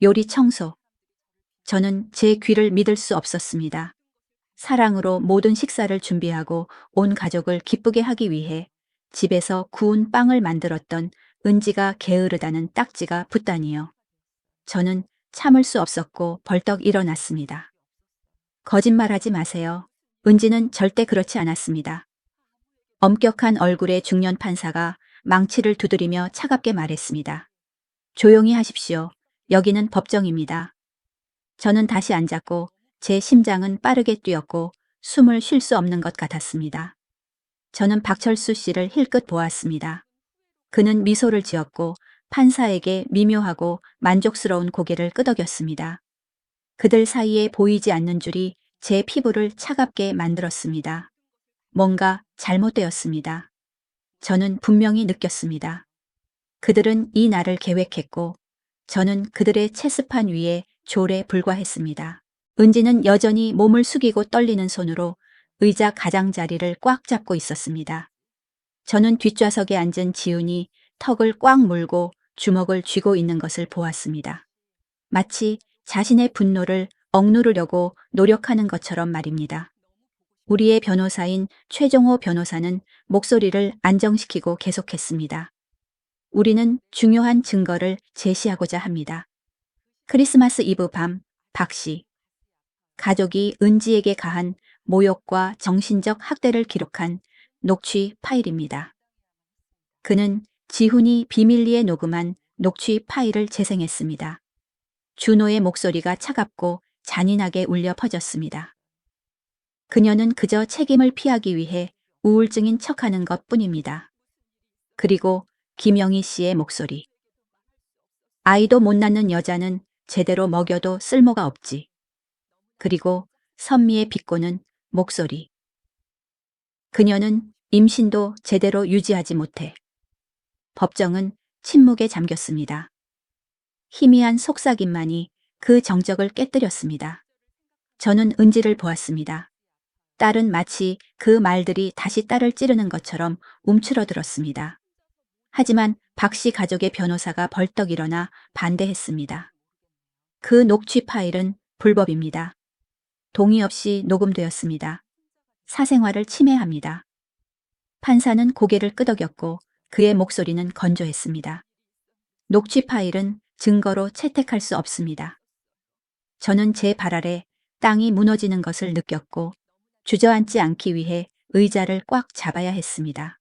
요리 청소. 저는 제 귀를 믿을 수 없었습니다. 사랑으로 모든 식사를 준비하고 온 가족을 기쁘게 하기 위해 집에서 구운 빵을 만들었던 은지가 게으르다는 딱지가 붙다니요. 저는 참을 수 없었고 벌떡 일어났습니다. 거짓말하지 마세요. 은지는 절대 그렇지 않았습니다. 엄격한 얼굴의 중년 판사가 망치를 두드리며 차갑게 말했습니다. 조용히 하십시오. 여기는 법정입니다. 저는 다시 앉았고 제 심장은 빠르게 뛰었고 숨을 쉴 수 없는 것 같았습니다. 저는 박철수 씨를 힐끗 보았습니다. 그는 미소를 지었고 판사에게 미묘하고 만족스러운 고개를 끄덕였습니다. 그들 사이에 보이지 않는 줄이 제 피부를 차갑게 만들었습니다. 뭔가 잘못되었습니다. 저는 분명히 느꼈습니다. 그들은 이 날을 계획했고 저는 그들의 체스판 위에 졸에 불과했습니다. 은지는 여전히 몸을 숙이고 떨리는 손으로 의자 가장자리를 꽉 잡고 있었습니다. 저는 뒷좌석에 앉은 지훈이 턱을 꽉 물고 주먹을 쥐고 있는 것을 보았습니다. 마치 자신의 분노를 억누르려고 노력하는 것처럼 말입니다. 우리의 변호사인 최종호 변호사는 목소리를 안정시키고 계속했습니다. 우리는 중요한 증거를 제시하고자 합니다. 크리스마스 이브 밤, 박 씨. 가족이 은지에게 가한 모욕과 정신적 학대를 기록한 녹취 파일입니다. 그는 지훈이 비밀리에 녹음한 녹취 파일을 재생했습니다. 준호의 목소리가 차갑고 잔인하게 울려 퍼졌습니다. 그녀는 그저 책임을 피하기 위해 우울증인 척하는 것 뿐입니다. 그리고 김영희 씨의 목소리. 아이도 못 낳는 여자는 제대로 먹여도 쓸모가 없지. 그리고 선미의 비꼬는 목소리. 그녀는 임신도 제대로 유지하지 못해. 법정은 침묵에 잠겼습니다. 희미한 속삭임만이 그 정적을 깨뜨렸습니다. 저는 은지를 보았습니다. 딸은 마치 그 말들이 다시 딸을 찌르는 것처럼 움츠러들었습니다. 하지만 박 씨 가족의 변호사가 벌떡 일어나 반대했습니다. 그 녹취 파일은 불법입니다. 동의 없이 녹음되었습니다. 사생활을 침해합니다. 판사는 고개를 끄덕였고 그의 목소리는 건조했습니다. 녹취 파일은 증거로 채택할 수 없습니다. 저는 제 발 아래 땅이 무너지는 것을 느꼈고 주저앉지 않기 위해 의자를 꽉 잡아야 했습니다.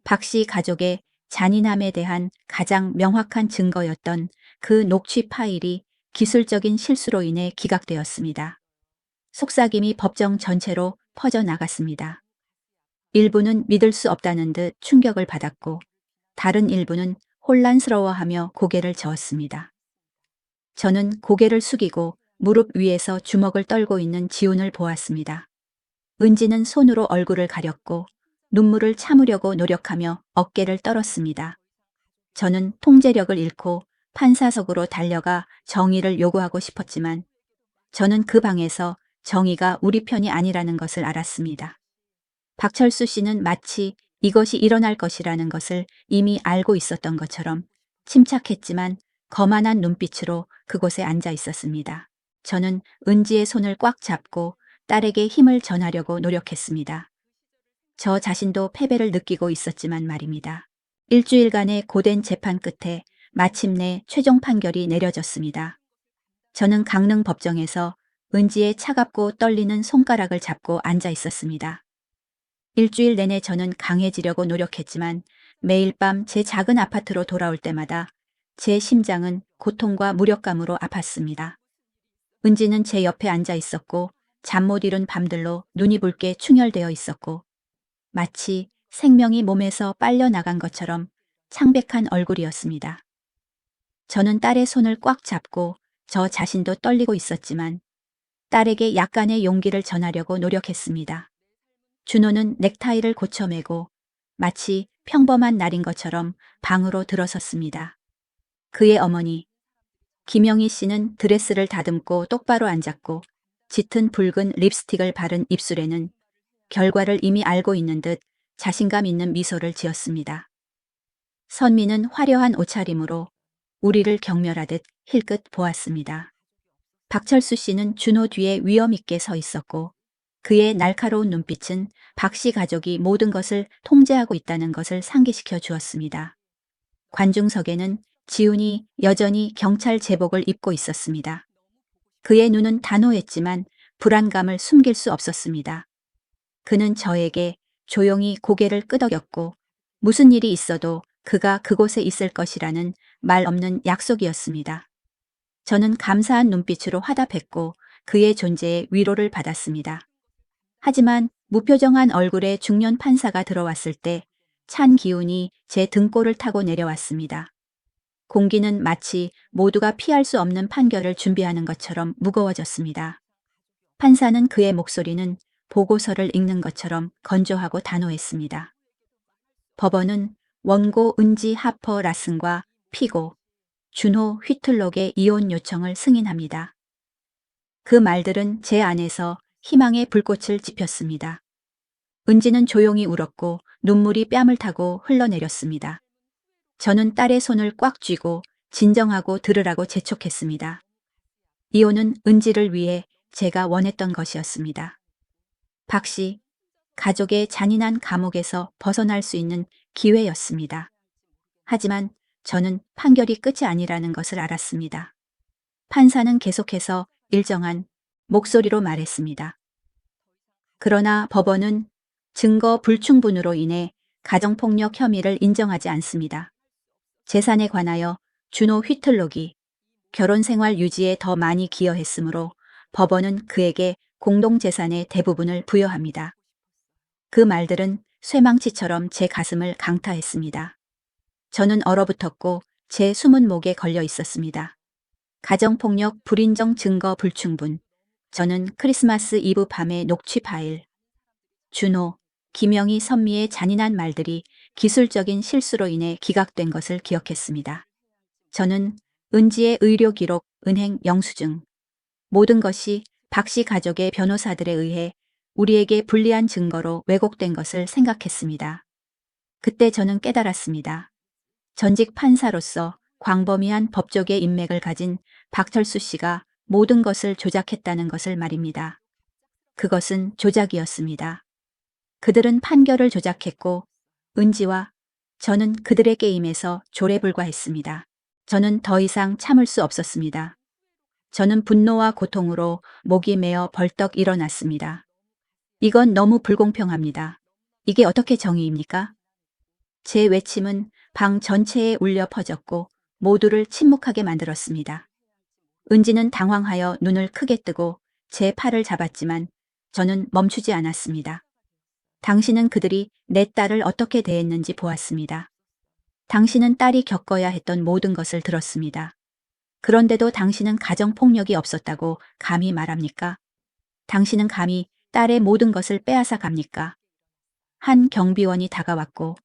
박 씨 가족의 잔인함에 대한 가장 명확한 증거였던 그 녹취 파일이 기술적인 실수로 인해 기각되었습니다. 속삭임이 법정 전체로 퍼져나갔습니다. 일부는 믿을 수 없다는 듯 충격을 받았고 다른 일부는 혼란스러워하며 고개를 저었습니다. 저는 고개를 숙이고 무릎 위에서 주먹을 떨고 있는 지훈을 보았습니다. 은지는 손으로 얼굴을 가렸고 눈물을 참으려고 노력하며 어깨를 떨었습니다. 저는 통제력을 잃고 판사석으로 달려가 정의를 요구하고 싶었지만 저는 그 방에서 정의가 우리 편이 아니라는 것을 알았습니다. 박철수 씨는 마치 이것이 일어날 것이라는 것을 이미 알고 있었던 것처럼 침착했지만 거만한 눈빛으로 그곳에 앉아 있었습니다. 저는 은지의 손을 꽉 잡고 딸에게 힘을 전하려고 노력했습니다. 저 자신도 패배를 느끼고 있었지만 말입니다. 일주일간의 고된 재판 끝에 마침내 최종 판결이 내려졌습니다. 저는 강릉 법정에서 은지의 차갑고 떨리는 손가락을 잡고 앉아 있었습니다. 일주일 내내 저는 강해지려고 노력했지만 매일 밤 제 작은 아파트로 돌아올 때마다 제 심장은 고통과 무력감으로 아팠습니다. 은지는 제 옆에 앉아 있었고 잠 못 이룬 밤들로 눈이 붉게 충혈되어 있었고 마치 생명이 몸에서 빨려나간 것처럼 창백한 얼굴이었습니다. 저는 딸의 손을 꽉 잡고 저 자신도 떨리고 있었지만 딸에게 약간의 용기를 전하려고 노력했습니다. 준호는 넥타이를 고쳐매고 마치 평범한 날인 것처럼 방으로 들어섰습니다. 그의 어머니 김영희 씨는 드레스를 다듬고 똑바로 앉았고 짙은 붉은 립스틱을 바른 입술에는 결과를 이미 알고 있는 듯 자신감 있는 미소를 지었습니다. 선미는 화려한 옷차림으로 우리를 경멸하듯 힐끗 보았습니다. 박철수 씨는 준호 뒤에 위엄 있게 서 있었고 그의 날카로운 눈빛은 박 씨 가족이 모든 것을 통제하고 있다는 것을 상기시켜 주었습니다. 관중석에는 지훈이 여전히 경찰 제복을 입고 있었습니다. 그의 눈은 단호했지만 불안감을 숨길 수 없었습니다. 그는 저에게 조용히 고개를 끄덕였고 무슨 일이 있어도 그가 그곳에 있을 것이라는 말 없는 약속이었습니다. 저는 감사한 눈빛으로 화답했고 그의 존재에 위로를 받았습니다. 하지만 무표정한 얼굴의 중년 판사가 들어왔을 때 찬 기운이 제 등골을 타고 내려왔습니다. 공기는 마치 모두가 피할 수 없는 판결을 준비하는 것처럼 무거워졌습니다. 판사는 그의 목소리는 보고서를 읽는 것처럼 건조하고 단호했습니다. 법원은 원고 은지 하퍼 라슨과 피고 준호 휘틀록의 이혼 요청을 승인합니다. 그 말들은 제 안에서 희망의 불꽃을 지폈습니다. 은지는 조용히 울었고 눈물이 뺨을 타고 흘러내렸습니다. 저는 딸의 손을 꽉 쥐고 진정하고 들으라고 재촉했습니다. 이혼은 은지를 위해 제가 원했던 것이었습니다. 박 씨, 가족의 잔인한 감옥에서 벗어날 수 있는 기회였습니다. 하지만 저는 판결이 끝이 아니라는 것을 알았습니다. 판사는 계속해서 일정한 목소리로 말했습니다. 그러나 법원은 증거 불충분으로 인해 가정폭력 혐의를 인정하지 않습니다. 재산에 관하여 준호 휘틀록이 결혼 생활 유지에 더 많이 기여했으므로 법원은 그에게 공동재산의 대부분을 부여합니다. 그 말들은 쇠망치처럼 제 가슴을 강타했습니다. 저는 얼어붙었고 제 숨은 목에 걸려 있었습니다. 가정폭력 불인정 증거 불충분. 저는 크리스마스 이브 밤의 녹취 파일. 준호, 김영희 선미의 잔인한 말들이 기술적인 실수로 인해 기각된 것을 기억했습니다. 저는 은지의 의료 기록, 은행 영수증. 모든 것이 박 씨 가족의 변호사들에 의해 우리에게 불리한 증거로 왜곡된 것을 생각했습니다. 그때 저는 깨달았습니다. 전직 판사로서 광범위한 법조계 인맥을 가진 박철수 씨가 모든 것을 조작했다는 것을 말입니다. 그것은 조작이었습니다. 그들은 판결을 조작했고 은지와 저는 그들의 게임에서 조례불과했습니다. 저는 더 이상 참을 수 없었습니다. 저는 분노와 고통으로 목이 메어 벌떡 일어났습니다. 이건 너무 불공평합니다. 이게 어떻게 정의입니까? 제 외침은 방 전체에 울려 퍼졌고 모두를 침묵하게 만들었습니다. 은지는 당황하여 눈을 크게 뜨고 제 팔을 잡았지만 저는 멈추지 않았습니다. 당신은 그들이 내 딸을 어떻게 대했는지 보았습니다. 당신은 딸이 겪어야 했던 모든 것을 들었습니다. 그런데도 당신은 가정폭력이 없었다고 감히 말합니까? 당신은 감히 딸의 모든 것을 빼앗아 갑니까? 한 경비원이 다가왔고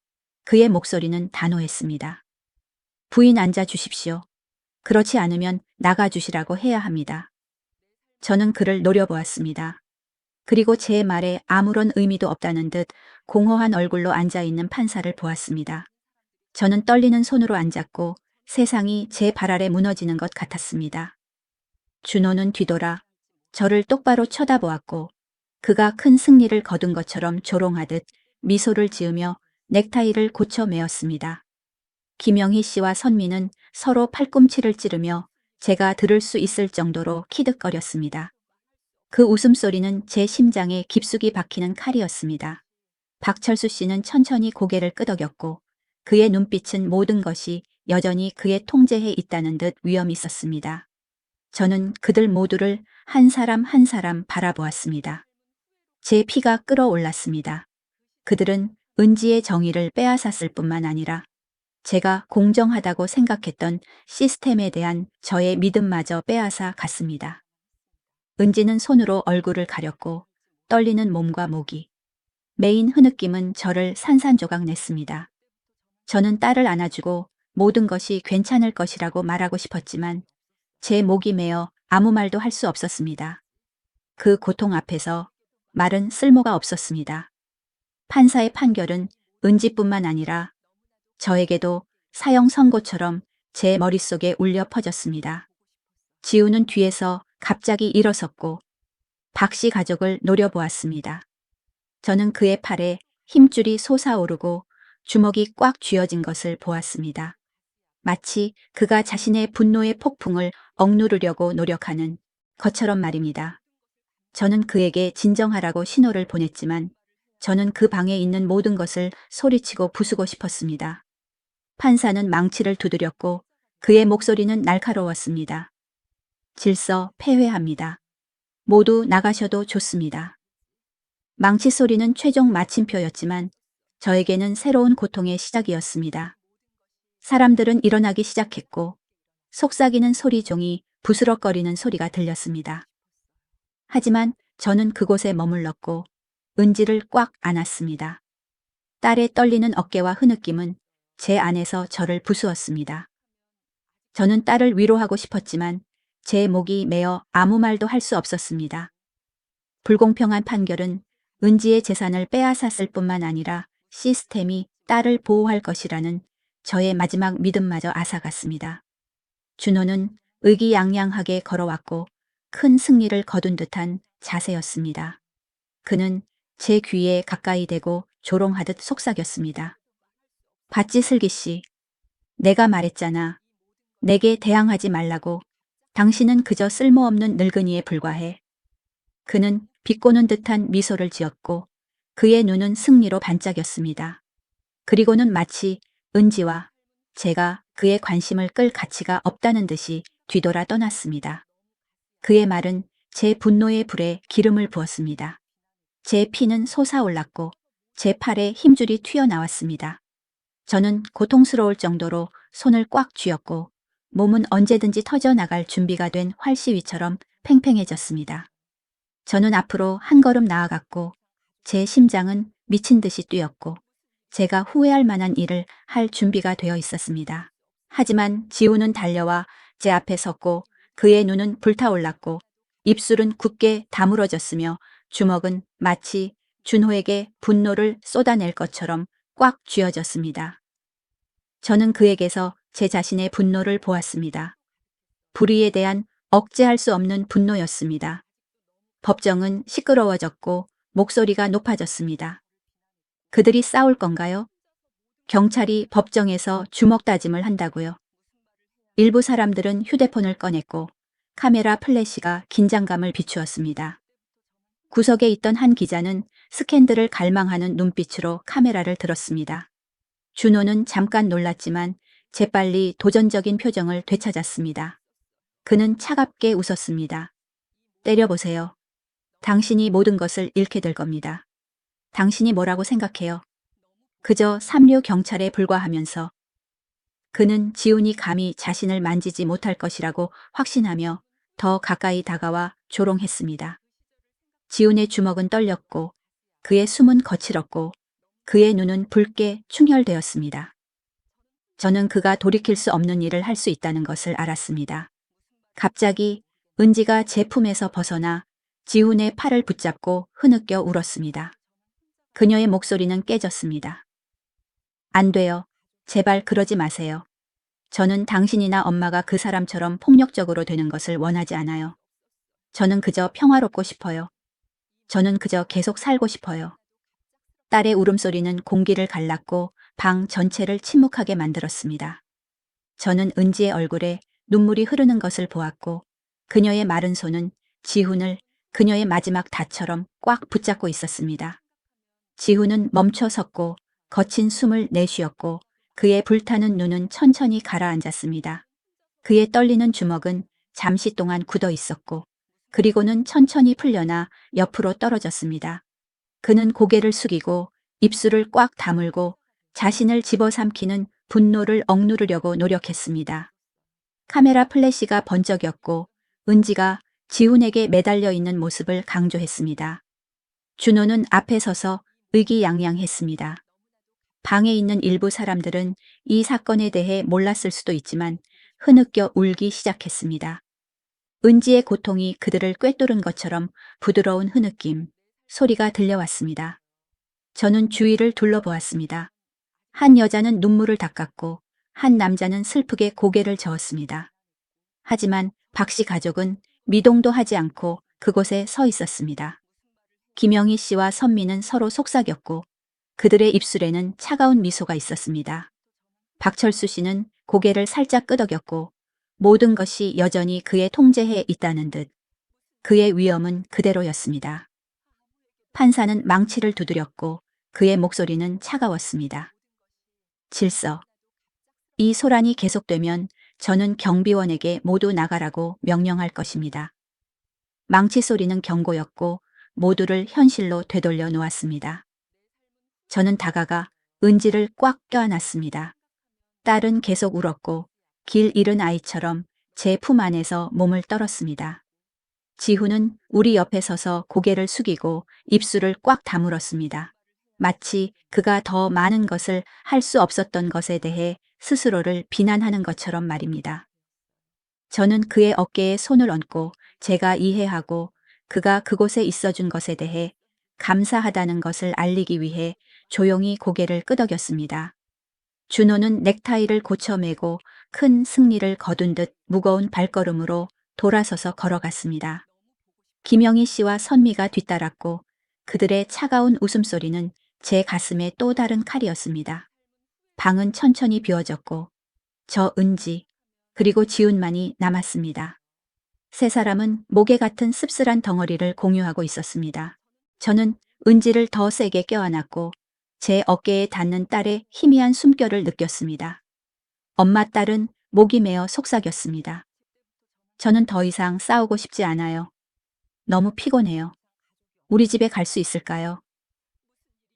그의 목소리는 단호했습니다. 부인 앉아 주십시오. 그렇지 않으면 나가주시라고 해야 합니다. 저는 그를 노려보았습니다. 그리고 제 말에 아무런 의미도 없다는 듯 공허한 얼굴로 앉아있는 판사를 보았습니다. 저는 떨리는 손으로 앉았고 세상이 제 발 아래 무너지는 것 같았습니다. 준호는 뒤돌아 저를 똑바로 쳐다보았고 그가 큰 승리를 거둔 것처럼 조롱하듯 미소를 지으며 넥타이를 고쳐 매었습니다. 김영희 씨와 선미는 서로 팔꿈치를 찌르며 제가 들을 수 있을 정도로 키득거렸습니다. 그 웃음소리는 제 심장에 깊숙이 박히는 칼이었습니다. 박철수 씨는 천천히 고개를 끄덕였고 그의 눈빛은 모든 것이 여전히 그의 통제에 있다는 듯 위엄이 있었습니다. 저는 그들 모두를 한 사람 한 사람 바라보았습니다. 제 피가 끓어올랐습니다. 그들은 은지의 정의를 빼앗았을 뿐만 아니라 제가 공정하다고 생각했던 시스템에 대한 저의 믿음마저 빼앗아 갔습니다. 은지는 손으로 얼굴을 가렸고 떨리는 몸과 목이 메인 흐느낌은 저를 산산조각 냈습니다. 저는 딸을 안아주고 모든 것이 괜찮을 것이라고 말하고 싶었지만 제 목이 메어 아무 말도 할 수 없었습니다. 그 고통 앞에서 말은 쓸모가 없었습니다. 판사의 판결은 은지뿐만 아니라 저에게도 사형 선고처럼 제 머릿속에 울려 퍼졌습니다. 지우는 뒤에서 갑자기 일어섰고 박 씨 가족을 노려보았습니다. 저는 그의 팔에 힘줄이 솟아오르고 주먹이 꽉 쥐어진 것을 보았습니다. 마치 그가 자신의 분노의 폭풍을 억누르려고 노력하는 것처럼 말입니다. 저는 그에게 진정하라고 신호를 보냈지만 저는 그 방에 있는 모든 것을 소리치고 부수고 싶었습니다. 판사는 망치를 두드렸고 그의 목소리는 날카로웠습니다. 질서 폐회합니다. 모두 나가셔도 좋습니다. 망치 소리는 최종 마침표였지만 저에게는 새로운 고통의 시작이었습니다. 사람들은 일어나기 시작했고 속삭이는 소리종이 부스럭거리는 소리가 들렸습니다. 하지만 저는 그곳에 머물렀고 은지를 꽉 안았습니다. 딸의 떨리는 어깨와 흐느낌은 제 안에서 저를 부수었습니다. 저는 딸을 위로하고 싶었지만 제 목이 메어 아무 말도 할 수 없었습니다. 불공평한 판결은 은지의 재산을 빼앗았을 뿐만 아니라 시스템이 딸을 보호할 것이라는 저의 마지막 믿음마저 앗아갔습니다. 준호는 의기양양하게 걸어왔고 큰 승리를 거둔 듯한 자세였습니다. 그는 제 귀에 가까이 대고 조롱하듯 속삭였습니다. 봤지 슬기 씨. 내가 말했잖아. 내게 대항하지 말라고. 당신은 그저 쓸모없는 늙은이에 불과해. 그는 비꼬는 듯한 미소를 지었고 그의 눈은 승리로 반짝였습니다. 그리고는 마치 은지와 제가 그의 관심을 끌 가치가 없다는 듯이 뒤돌아 떠났습니다. 그의 말은 제 분노의 불에 기름을 부었습니다. 제 피는 솟아올랐고 제 팔에 힘줄이 튀어나왔습니다. 저는 고통스러울 정도로 손을 꽉 쥐었고 몸은 언제든지 터져나갈 준비가 된 활시위처럼 팽팽해졌습니다. 저는 앞으로 한 걸음 나아갔고 제 심장은 미친 듯이 뛰었고 제가 후회할 만한 일을 할 준비가 되어 있었습니다. 하지만 지우는 달려와 제 앞에 섰고 그의 눈은 불타올랐고 입술은 굳게 다물어졌으며 주먹은 마치 준호에게 분노를 쏟아낼 것처럼 꽉 쥐어졌습니다. 저는 그에게서 제 자신의 분노를 보았습니다. 불의에 대한 억제할 수 없는 분노였습니다. 법정은 시끄러워졌고 목소리가 높아졌습니다. 그들이 싸울 건가요? 경찰이 법정에서 주먹 다짐을 한다고요. 일부 사람들은 휴대폰을 꺼냈고 카메라 플래시가 긴장감을 비추었습니다. 구석에 있던 한 기자는 스캔들을 갈망하는 눈빛으로 카메라를 들었습니다. 준호는 잠깐 놀랐지만 재빨리 도전적인 표정을 되찾았습니다. 그는 차갑게 웃었습니다. 때려보세요. 당신이 모든 것을 잃게 될 겁니다. 당신이 뭐라고 생각해요? 그저 삼류 경찰에 불과하면서. 그는 지훈이 감히 자신을 만지지 못할 것이라고 확신하며 더 가까이 다가와 조롱했습니다. 지훈의 주먹은 떨렸고 그의 숨은 거칠었고 그의 눈은 붉게 충혈되었습니다. 저는 그가 돌이킬 수 없는 일을 할 수 있다는 것을 알았습니다. 갑자기 은지가 제 품에서 벗어나 지훈의 팔을 붙잡고 흐느껴 울었습니다. 그녀의 목소리는 깨졌습니다. 안 돼요. 제발 그러지 마세요. 저는 당신이나 엄마가 그 사람처럼 폭력적으로 되는 것을 원하지 않아요. 저는 그저 평화롭고 싶어요. 저는 그저 계속 살고 싶어요. 딸의 울음소리는 공기를 갈랐고 방 전체를 침묵하게 만들었습니다. 저는 은지의 얼굴에 눈물이 흐르는 것을 보았고 그녀의 마른 손은 지훈을 그녀의 마지막 닷처럼 꽉 붙잡고 있었습니다. 지훈은 멈춰 섰고 거친 숨을 내쉬었고 그의 불타는 눈은 천천히 가라앉았습니다. 그의 떨리는 주먹은 잠시 동안 굳어 있었고 그리고는 천천히 풀려나 옆으로 떨어졌습니다. 그는 고개를 숙이고 입술을 꽉 다물고 자신을 집어삼키는 분노를 억누르려고 노력했습니다. 카메라 플래시가 번쩍였고 은지가 지훈에게 매달려 있는 모습을 강조했습니다. 준호는 앞에 서서 의기양양했습니다. 방에 있는 일부 사람들은 이 사건에 대해 몰랐을 수도 있지만 흐느껴 울기 시작했습니다. 은지의 고통이 그들을 꿰뚫은 것처럼 부드러운 흐느낌, 소리가 들려왔습니다. 저는 주위를 둘러보았습니다. 한 여자는 눈물을 닦았고 한 남자는 슬프게 고개를 저었습니다. 하지만 박 씨 가족은 미동도 하지 않고 그곳에 서 있었습니다. 김영희 씨와 선미는 서로 속삭였고 그들의 입술에는 차가운 미소가 있었습니다. 박철수 씨는 고개를 살짝 끄덕였고 모든 것이 여전히 그의 통제에 있다는 듯 그의 위엄은 그대로였습니다. 판사는 망치를 두드렸고 그의 목소리는 차가웠습니다. 질서. 이 소란이 계속되면 저는 경비원에게 모두 나가라고 명령할 것입니다. 망치 소리는 경고였고 모두를 현실로 되돌려 놓았습니다. 저는 다가가 은지를 꽉 껴안았습니다. 딸은 계속 울었고 길 잃은 아이처럼 제 품 안에서 몸을 떨었습니다. 지훈은 우리 옆에 서서 고개를 숙이고 입술을 꽉 다물었습니다. 마치 그가 더 많은 것을 할 수 없었던 것에 대해 스스로를 비난하는 것처럼 말입니다. 저는 그의 어깨에 손을 얹고 제가 이해하고 그가 그곳에 있어준 것에 대해 감사하다는 것을 알리기 위해 조용히 고개를 끄덕였습니다. 준호는 넥타이를 고쳐매고 큰 승리를 거둔 듯 무거운 발걸음으로 돌아서서 걸어갔습니다. 김영희 씨와 선미가 뒤따랐고 그들의 차가운 웃음소리는 제 가슴에 또 다른 칼이었습니다. 방은 천천히 비워졌고 저 은지 그리고 지훈만이 남았습니다. 세 사람은 모개 같은 씁쓸한 덩어리를 공유하고 있었습니다. 저는 은지를 더 세게 껴안았고 제 어깨에 닿는 딸의 희미한 숨결을 느꼈습니다. 엄마 딸은 목이 메어 속삭였습니다. 저는 더 이상 싸우고 싶지 않아요. 너무 피곤해요. 우리 집에 갈 수 있을까요?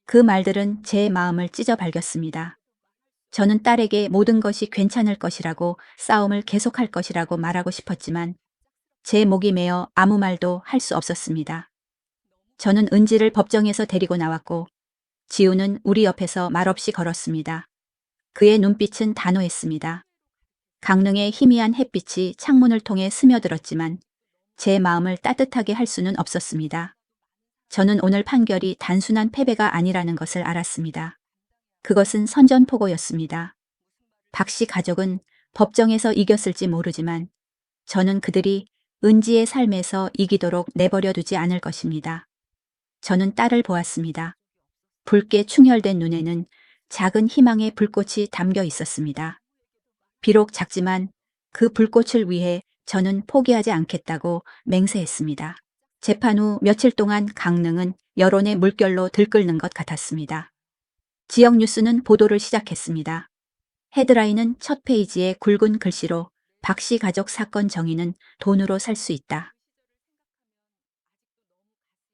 그 말들은 제 마음을 찢어 발겼습니다. 저는 딸에게 모든 것이 괜찮을 것이라고 싸움을 계속할 것이라고 말하고 싶었지만 제 목이 메어 아무 말도 할 수 없었습니다. 저는 은지를 법정에서 데리고 나왔고 지우는 우리 옆에서 말없이 걸었습니다. 그의 눈빛은 단호했습니다. 강릉의 희미한 햇빛이 창문을 통해 스며들었지만 제 마음을 따뜻하게 할 수는 없었습니다. 저는 오늘 판결이 단순한 패배가 아니라는 것을 알았습니다. 그것은 선전포고였습니다. 박 씨 가족은 법정에서 이겼을지 모르지만 저는 그들이 은지의 삶에서 이기도록 내버려 두지 않을 것입니다. 저는 딸을 보았습니다. 붉게 충혈된 눈에는 작은 희망의 불꽃이 담겨 있었습니다. 비록 작지만 그 불꽃을 위해 저는 포기하지 않겠다고 맹세했습니다. 재판 후 며칠 동안 강릉은 여론의 물결로 들끓는 것 같았습니다. 지역 뉴스는 보도를 시작했습니다. 헤드라인은 첫 페이지에 굵은 글씨로 박 씨 가족 사건 정의는 돈으로 살 수 있다.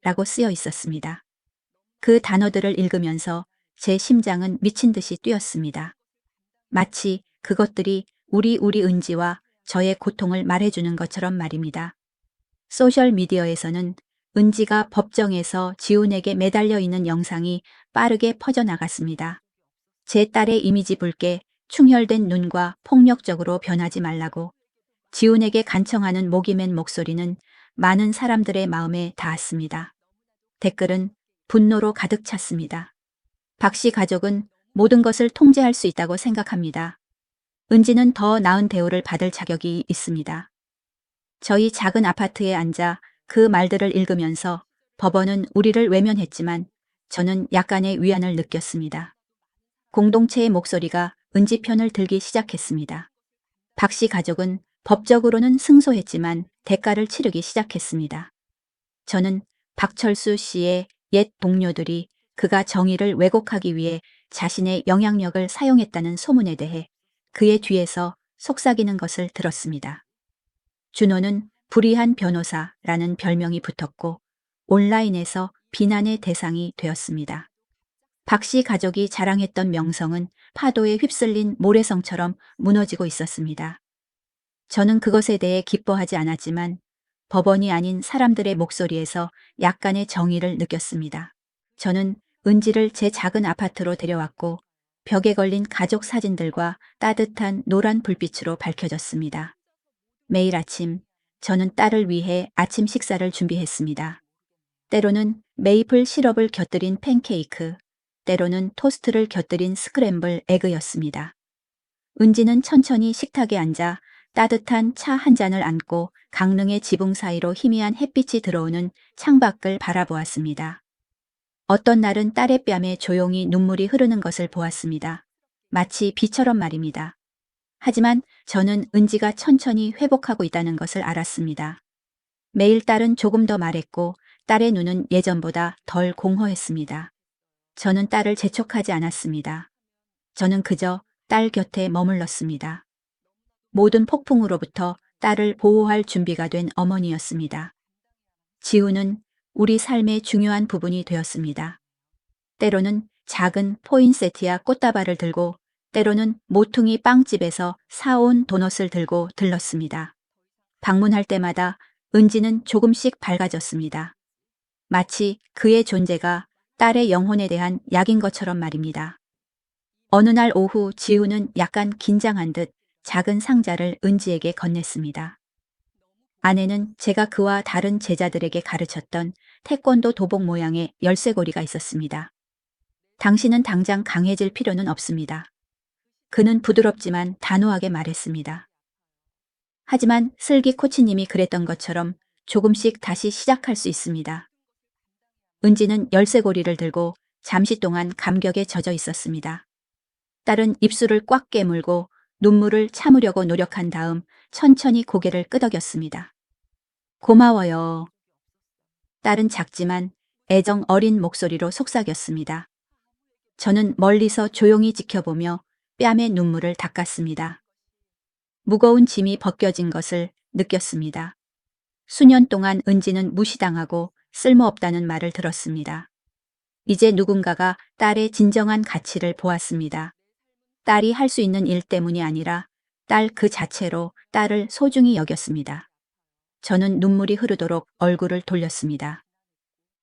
라고 쓰여 있었습니다. 그 단어들을 읽으면서 제 심장은 미친 듯이 뛰었습니다. 마치 그것들이 우리 은지와 저의 고통을 말해주는 것처럼 말입니다. 소셜미디어에서는 은지가 법정에서 지훈에게 매달려 있는 영상이 빠르게 퍼져나갔습니다. 제 딸의 이미지 붉게 충혈된 눈과 폭력적으로 변하지 말라고 지훈에게 간청하는 목이 맨 목소리는 많은 사람들의 마음에 닿았습니다. 댓글은 분노로 가득 찼습니다. 박 씨 가족은 모든 것을 통제할 수 있다고 생각합니다. 은지는 더 나은 대우를 받을 자격이 있습니다. 저희 작은 아파트에 앉아 그 말들을 읽으면서 법원은 우리를 외면했지만 저는 약간의 위안을 느꼈습니다. 공동체의 목소리가 은지 편을 들기 시작했습니다. 박 씨 가족은 법적으로는 승소했지만 대가를 치르기 시작했습니다. 저는 박철수 씨의 옛 동료들이 그가 정의를 왜곡하기 위해 자신의 영향력을 사용했다는 소문에 대해 그의 뒤에서 속삭이는 것을 들었습니다. 준호는 불의한 변호사라는 별명이 붙었고 온라인에서 비난의 대상이 되었습니다. 박 씨 가족이 자랑했던 명성은 파도에 휩쓸린 모래성처럼 무너지고 있었습니다. 저는 그것에 대해 기뻐하지 않았지만 법원이 아닌 사람들의 목소리에서 약간의 정의를 느꼈습니다. 저는 은지를 제 작은 아파트로 데려왔고 벽에 걸린 가족 사진들과 따뜻한 노란 불빛으로 밝혀졌습니다. 매일 아침 저는 딸을 위해 아침 식사를 준비했습니다. 때로는 메이플 시럽을 곁들인 팬케이크, 때로는 토스트를 곁들인 스크램블 에그였습니다. 은지는 천천히 식탁에 앉아 따뜻한 차 한 잔을 안고 강릉의 지붕 사이로 희미한 햇빛이 들어오는 창밖을 바라보았습니다. 어떤 날은 딸의 뺨에 조용히 눈물이 흐르는 것을 보았습니다. 마치 비처럼 말입니다. 하지만 저는 은지가 천천히 회복하고 있다는 것을 알았습니다. 매일 딸은 조금 더 말했고 딸의 눈은 예전보다 덜 공허했습니다. 저는 딸을 재촉하지 않았습니다. 저는 그저 딸 곁에 머물렀습니다. 모든 폭풍으로부터 딸을 보호할 준비가 된 어머니였습니다. 지우는 우리 삶의 중요한 부분이 되었습니다. 때로는 작은 포인세티아 꽃다발을 들고 때로는 모퉁이 빵집에서 사온 도넛을 들고 들렀습니다. 방문할 때마다 은지는 조금씩 밝아졌습니다. 마치 그의 존재가 딸의 영혼에 대한 약인 것처럼 말입니다. 어느 날 오후 지우는 약간 긴장한 듯 작은 상자를 은지에게 건넸습니다. 안에는 제가 그와 다른 제자들에게 가르쳤던 태권도 도복 모양의 열쇠고리가 있었습니다. 당신은 당장 강해질 필요는 없습니다. 그는 부드럽지만 단호하게 말했습니다. 하지만 슬기 코치님이 그랬던 것처럼 조금씩 다시 시작할 수 있습니다. 은지는 열쇠고리를 들고 잠시 동안 감격에 젖어 있었습니다. 딸은 입술을 꽉 깨물고 눈물을 참으려고 노력한 다음 천천히 고개를 끄덕였습니다. 고마워요. 딸은 작지만 애정 어린 목소리로 속삭였습니다. 저는 멀리서 조용히 지켜보며 뺨에 눈물을 닦았습니다. 무거운 짐이 벗겨진 것을 느꼈습니다. 수년 동안 은지는 무시당하고 쓸모없다는 말을 들었습니다. 이제 누군가가 딸의 진정한 가치를 보았습니다. 딸이 할 수 있는 일 때문이 아니라 딸 그 자체로 딸을 소중히 여겼습니다. 저는 눈물이 흐르도록 얼굴을 돌렸습니다.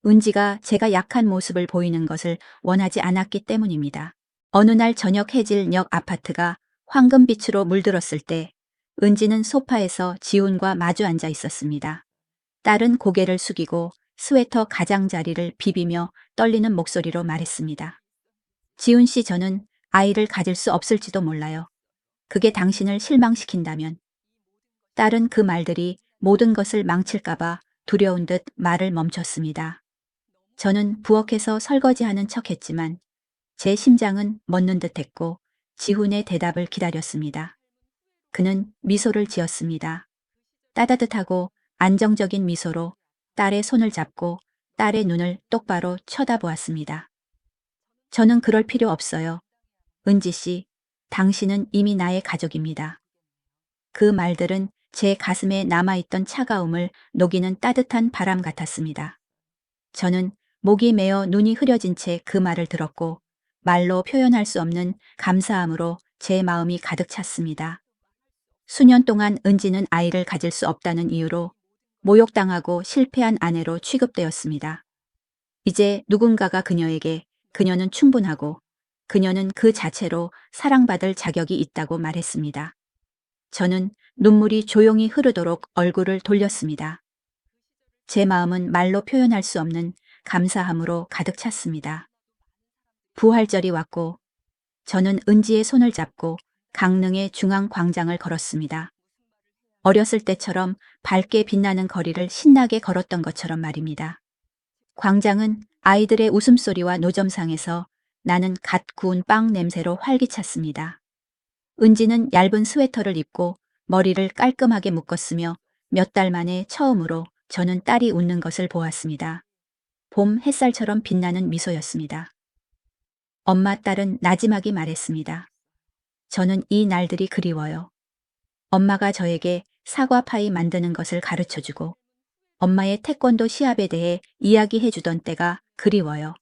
은지가 제가 약한 모습을 보이는 것을 원하지 않았기 때문입니다. 어느 날 저녁 해질녘 아파트가 황금빛으로 물들었을 때 은지는 소파에서 지훈과 마주 앉아 있었습니다. 딸은 고개를 숙이고 스웨터 가장자리를 비비며 떨리는 목소리로 말했습니다. 지훈 씨, 저는 아이를 가질 수 없을지도 몰라요. 그게 당신을 실망시킨다면. 딸은 그 말들이 모든 것을 망칠까봐 두려운 듯 말을 멈췄습니다. 저는 부엌에서 설거지하는 척했지만 제 심장은 멎는 듯했고 지훈의 대답을 기다렸습니다. 그는 미소를 지었습니다. 따뜻하고 안정적인 미소로 딸의 손을 잡고 딸의 눈을 똑바로 쳐다보았습니다. 저는 그럴 필요 없어요. 은지 씨, 당신은 이미 나의 가족입니다. 그 말들은 제 가슴에 남아있던 차가움을 녹이는 따뜻한 바람 같았습니다. 저는 목이 메어 눈이 흐려진 채 그 말을 들었고 말로 표현할 수 없는 감사함으로 제 마음이 가득 찼습니다. 수년 동안 은지는 아이를 가질 수 없다는 이유로 모욕당하고 실패한 아내로 취급되었습니다. 이제 누군가가 그녀에게 그녀는 충분하고 그녀는 그 자체로 사랑받을 자격이 있다고 말했습니다. 저는 눈물이 조용히 흐르도록 얼굴을 돌렸습니다. 제 마음은 말로 표현할 수 없는 감사함으로 가득 찼습니다. 부활절이 왔고 저는 은지의 손을 잡고 강릉의 중앙 광장을 걸었습니다. 어렸을 때처럼 밝게 빛나는 거리를 신나게 걸었던 것처럼 말입니다. 광장은 아이들의 웃음소리와 노점상에서 나는 갓 구운 빵 냄새로 활기찼습니다. 은지는 얇은 스웨터를 입고 머리를 깔끔하게 묶었으며 몇 달 만에 처음으로 저는 딸이 웃는 것을 보았습니다. 봄 햇살처럼 빛나는 미소였습니다. 엄마, 딸은 나지막이 말했습니다. 저는 이 날들이 그리워요. 엄마가 저에게 사과파이 만드는 것을 가르쳐주고 엄마의 태권도 시합에 대해 이야기해주던 때가 그리워요.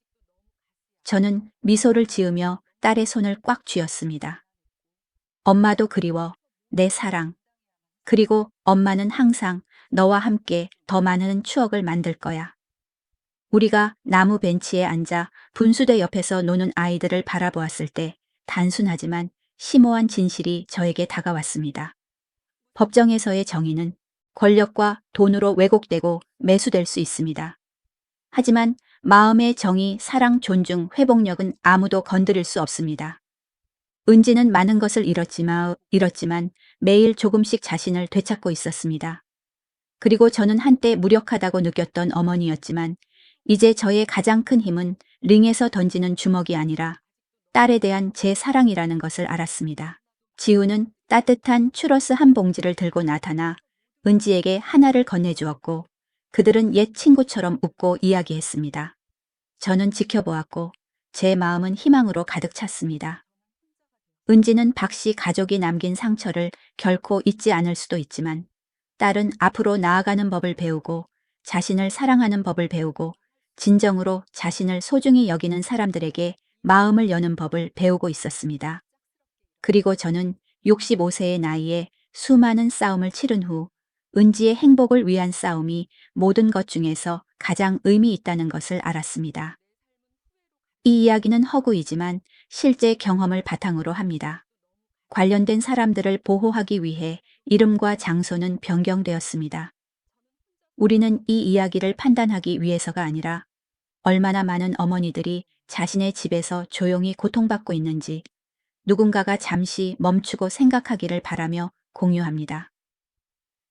저는 미소를 지으며 딸의 손을 꽉 쥐었습니다. 엄마도 그리워, 내 사랑. 그리고 엄마는 항상 너와 함께 더 많은 추억을 만들 거야. 우리가 나무 벤치에 앉아 분수대 옆에서 노는 아이들을 바라보았을 때 단순하지만 심오한 진실이 저에게 다가왔습니다. 법정에서의 정의는 권력과 돈으로 왜곡되고 매수될 수 있습니다. 하지만 마음의 정의, 사랑, 존중, 회복력은 아무도 건드릴 수 없습니다. 은지는 많은 것을 잃었지만 매일 조금씩 자신을 되찾고 있었습니다. 그리고 저는 한때 무력하다고 느꼈던 어머니였지만 이제 저의 가장 큰 힘은 링에서 던지는 주먹이 아니라 딸에 대한 제 사랑이라는 것을 알았습니다. 지우는 따뜻한 추러스 한 봉지를 들고 나타나 은지에게 하나를 건네주었고 그들은 옛 친구처럼 웃고 이야기했습니다. 저는 지켜보았고 제 마음은 희망으로 가득 찼습니다. 은지는 박씨 가족이 남긴 상처를 결코 잊지 않을 수도 있지만 딸은 앞으로 나아가는 법을 배우고 자신을 사랑하는 법을 배우고 진정으로 자신을 소중히 여기는 사람들에게 마음을 여는 법을 배우고 있었습니다. 그리고 저는 65세의 나이에 수많은 싸움을 치른 후 은지의 행복을 위한 싸움이 모든 것 중에서 가장 의미 있다는 것을 알았습니다. 이 이야기는 허구이지만 실제 경험을 바탕으로 합니다. 관련된 사람들을 보호하기 위해 이름과 장소는 변경되었습니다. 우리는 이 이야기를 판단하기 위해서가 아니라 얼마나 많은 어머니들이 자신의 집에서 조용히 고통받고 있는지 누군가가 잠시 멈추고 생각하기를 바라며 공유합니다.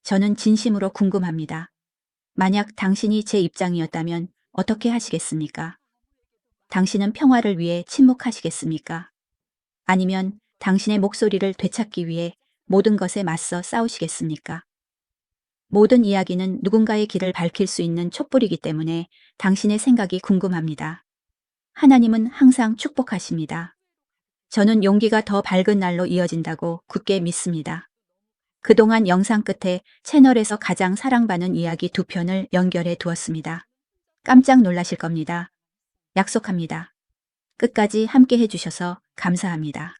저는 진심으로 궁금합니다. 만약 당신이 제 입장이었다면 어떻게 하시겠습니까? 당신은 평화를 위해 침묵하시겠습니까? 아니면 당신의 목소리를 되찾기 위해 모든 것에 맞서 싸우시겠습니까? 모든 이야기는 누군가의 길을 밝힐 수 있는 촛불이기 때문에 당신의 생각이 궁금합니다. 하나님은 항상 축복하십니다. 저는 용기가 더 밝은 날로 이어진다고 굳게 믿습니다. 그동안 영상 끝에 채널에서 가장 사랑받는 이야기 2편을 연결해 두었습니다. 깜짝 놀라실 겁니다. 약속합니다. 끝까지 함께 해주셔서 감사합니다.